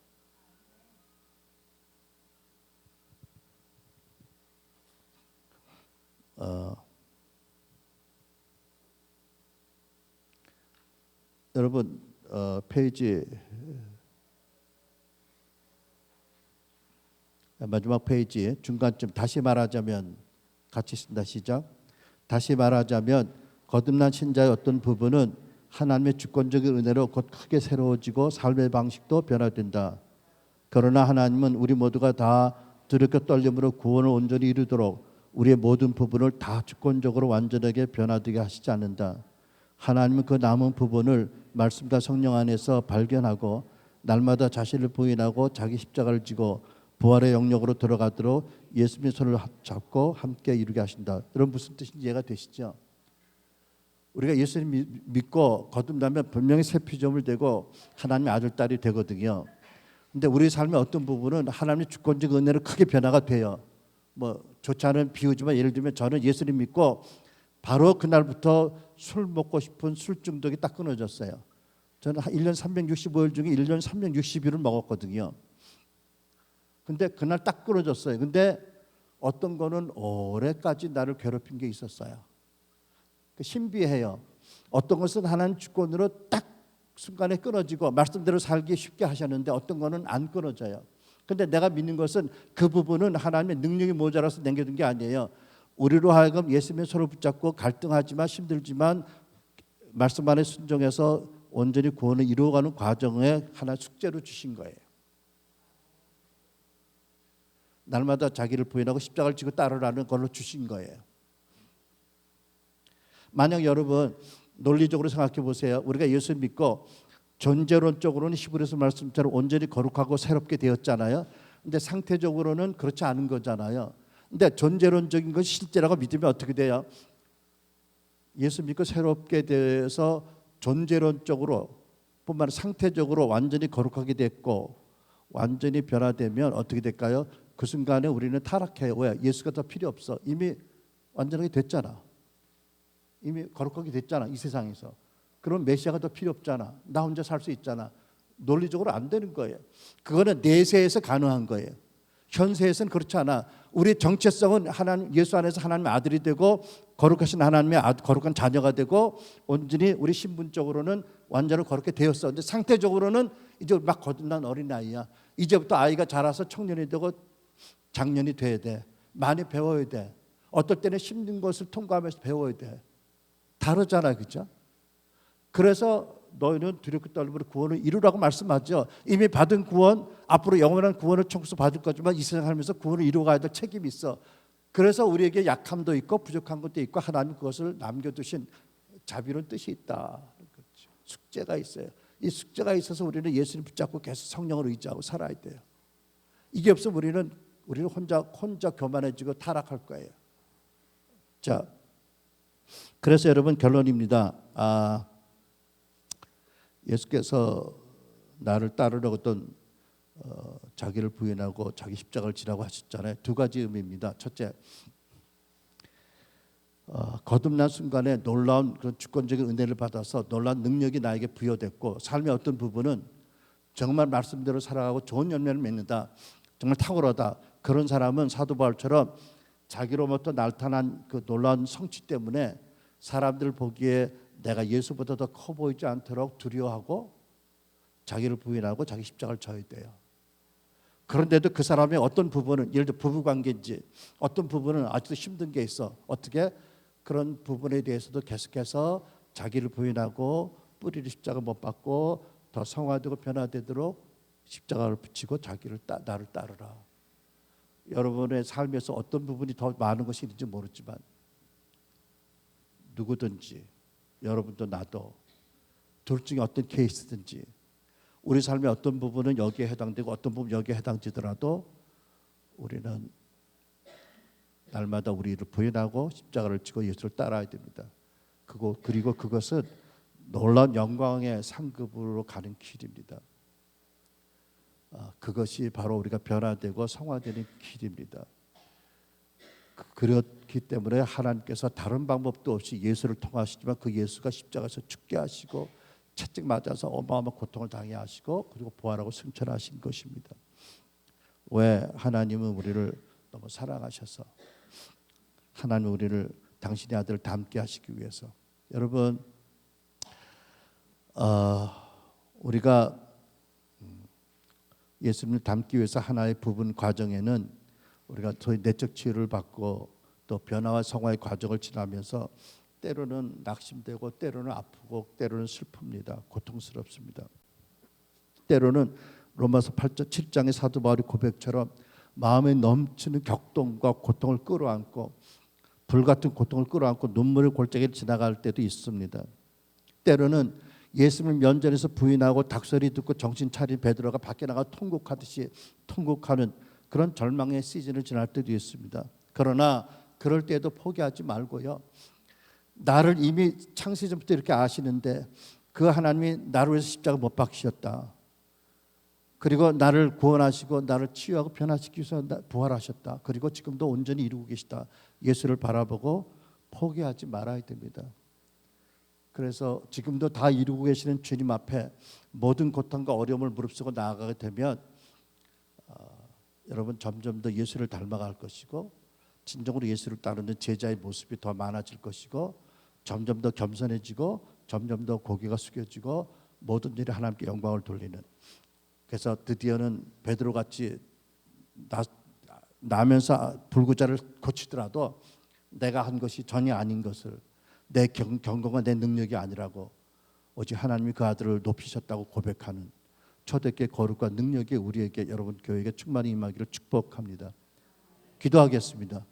여러분 페이지 마지막 페이지 중간쯤 다시 말하자면 같이 쓴다 시작. 다시 말하자면 거듭난 신자의 어떤 부분은 하나님의 주권적인 은혜로 곧 크게 새로워지고 삶의 방식도 변화된다. 그러나 하나님은 우리 모두가 다 두렵고 떨림으로 구원을 온전히 이루도록 우리의 모든 부분을 다 주권적으로 완전하게 변화되게 하시지 않는다. 하나님은 그 남은 부분을 말씀과 성령 안에서 발견하고 날마다 자신을 부인하고 자기 십자가를 지고 부활의 영역으로 들어가도록 예수님의 손을 잡고 함께 이루게 하신다. 여러분 무슨 뜻인지 이해가 되시죠? 우리가 예수님 믿고 거듭나면 분명히 새 피조물 되고 하나님의 아들 딸이 되거든요. 근데 우리 삶의 어떤 부분은 하나님의 주권적 은혜로 크게 변화가 돼요. 뭐 좋지 않은 비유지만 예를 들면 저는 예수님 믿고 바로 그날부터 술 먹고 싶은 술 중독이 딱 끊어졌어요. 저는 1년 365일 중에 1년 360일을 먹었거든요. 근데 그날 딱 끊어졌어요. 근데 어떤 거는 오래까지 나를 괴롭힌 게 있었어요. 신비해요. 어떤 것은 하나님 주권으로 딱 순간에 끊어지고 말씀대로 살기 쉽게 하셨는데 어떤 거는 안 끊어져요. 근데 내가 믿는 것은 그 부분은 하나님의 능력이 모자라서 남겨둔 게 아니에요. 우리로 하여금 예수님의 손을 붙잡고 갈등하지만 힘들지만 말씀 안에 순종해서 온전히 구원을 이루어가는 과정에 하나 숙제로 주신 거예요. 날마다 자기를 부인하고 십자가를 지고 따르라는 걸로 주신 거예요. 만약 여러분 논리적으로 생각해 보세요. 우리가 예수 믿고 존재론적으로는 히브리서 말씀처럼 온전히 거룩하고 새롭게 되었잖아요. 근데 상태적으로는 그렇지 않은 거잖아요. 근데 존재론적인 건 실제라고 믿으면 어떻게 돼요? 예수 믿고 새롭게 돼서 존재론적으로 뿐만 아니라 상태적으로 완전히 거룩하게 됐고 완전히 변화되면 어떻게 될까요? 그 순간에 우리는 타락해요. 왜? 예수가 더 필요 없어. 이미 완전하게 됐잖아. 이미 거룩하게 됐잖아. 이 세상에서. 그럼 메시아가 더 필요 없잖아. 나 혼자 살 수 있잖아. 논리적으로 안 되는 거예요. 그거는 내세에서 가능한 거예요. 현세에서는 그렇지 않아. 우리 정체성은 하나님, 예수 안에서 하나님의 아들이 되고 거룩하신 하나님의 거룩한 자녀가 되고 온전히 우리 신분적으로는 완전히 거룩하게 되었어. 근데 상태적으로는 이제 막 거듭난 어린아이야. 이제부터 아이가 자라서 청년이 되고 장년이 돼야 돼. 많이 배워야 돼. 어떨 때는 힘든 것을 통과하면서 배워야 돼. 다르잖아, 그죠? 그래서 너희는 두렵고 떨림으로 구원을 이루라고 말씀하죠. 이미 받은 구원, 앞으로 영원한 구원을 청구서 받을 거지만 이 세상 살면서 구원을 이루어가야 될 책임이 있어. 그래서 우리에게 약함도 있고 부족한 것도 있고 하나님 그것을 남겨두신 자비로운 뜻이 있다. 숙제가 있어요. 이 숙제가 있어서 우리는 예수님 붙잡고 계속 성령을 의지하고 살아야 돼요. 이게 없으면 우리는 혼자 교만해지고 타락할 거예요. 자, 그래서 여러분 결론입니다. 예수께서 나를 따르려고 어떤 자기를 부인하고 자기 십자가를 지라고 하셨잖아요. 두 가지 의미입니다. 첫째, 거듭난 순간에 놀라운 그런 주권적인 은혜를 받아서 놀라운 능력이 나에게 부여됐고 삶의 어떤 부분은 정말 말씀대로 살아가고 좋은 열매를 맺는다. 정말 탁월하다. 그런 사람은 사도 바울처럼 자기로부터 나타난 그 놀라운 성취 때문에 사람들 보기에 내가 예수보다 더 커 보이지 않도록 두려워하고 자기를 부인하고 자기 십자가를 져야 돼요. 그런데도 그 사람의 어떤 부분은 예를 들어 부부관계인지 어떤 부분은 아직도 힘든 게 있어. 어떻게? 그런 부분에 대해서도 계속해서 자기를 부인하고 뿌리를 십자가 못 박고 더 성화되고 변화되도록 십자가를 붙이고 나를 따르라. 여러분의 삶에서 어떤 부분이 더 많은 것이 있는지 모르지만 누구든지 여러분도 나도 둘 중에 어떤 케이스든지 우리 삶의 어떤 부분은 여기에 해당되고 어떤 부분은 여기에 해당되더라도 우리는 날마다 우리를 부인하고 십자가를 지고 예수를 따라야 됩니다. 그리고 그것은 놀라운 영광의 상급으로 가는 길입니다. 그것이 바로 우리가 변화되고 성화되는 길입니다. 그렇기 때문에 하나님께서 다른 방법도 없이 예수를 통하시지만 그 예수가 십자가에서 죽게 하시고 채찍 맞아서 어마어마한 고통을 당해 하시고 그리고 부활하고 승천하신 것입니다. 왜? 하나님은 우리를 너무 사랑하셔서 하나님은 우리를 당신의 아들을 닮게 하시기 위해서. 여러분 우리가 예수님을 닮기 위해서 하나의 부분 과정에는 우리가 저희 내적 치유를 받고 또 변화와 성화의 과정을 지나면서 때로는 낙심되고 때로는 아프고 때로는 슬픕니다. 고통스럽습니다. 때로는 로마서 8장 7장의 사도 바울의 고백처럼 마음에 넘치는 격동과 고통을 끌어안고 불같은 고통을 끌어안고 눈물의 골짜기를 지나갈 때도 있습니다. 때로는 예수님을 면전에서 부인하고 닭소리 듣고 정신 차린 베드로가 밖에 나가 통곡하듯이 통곡하는 그런 절망의 시즌을 지날 때도 있습니다. 그러나 그럴 때도 포기하지 말고요. 나를 이미 창세 전부터 이렇게 아시는데 그 하나님이 나를 위해서 십자가 못 박히셨다. 그리고 나를 구원하시고 나를 치유하고 변화시키기 위해서 부활하셨다. 그리고 지금도 온전히 이루고 계시다. 예수를 바라보고 포기하지 말아야 됩니다. 그래서 지금도 다 이루고 계시는 주님 앞에 모든 고통과 어려움을 무릅쓰고 나아가게 되면 여러분 점점 더 예수를 닮아갈 것이고 진정으로 예수를 따르는 제자의 모습이 더 많아질 것이고 점점 더 겸손해지고 점점 더 고개가 숙여지고 모든 일에 하나님께 영광을 돌리는. 그래서 드디어는 베드로같이 나면서 불구자를 고치더라도 내가 한 것이 전혀 아닌 것을 내 경건과 내 능력이 아니라고 오직 하나님이 그 아들을 높이셨다고 고백하는 초대교회 거룩과 능력이 우리에게 여러분 교회에게 충만히 임하기를 축복합니다. 기도하겠습니다.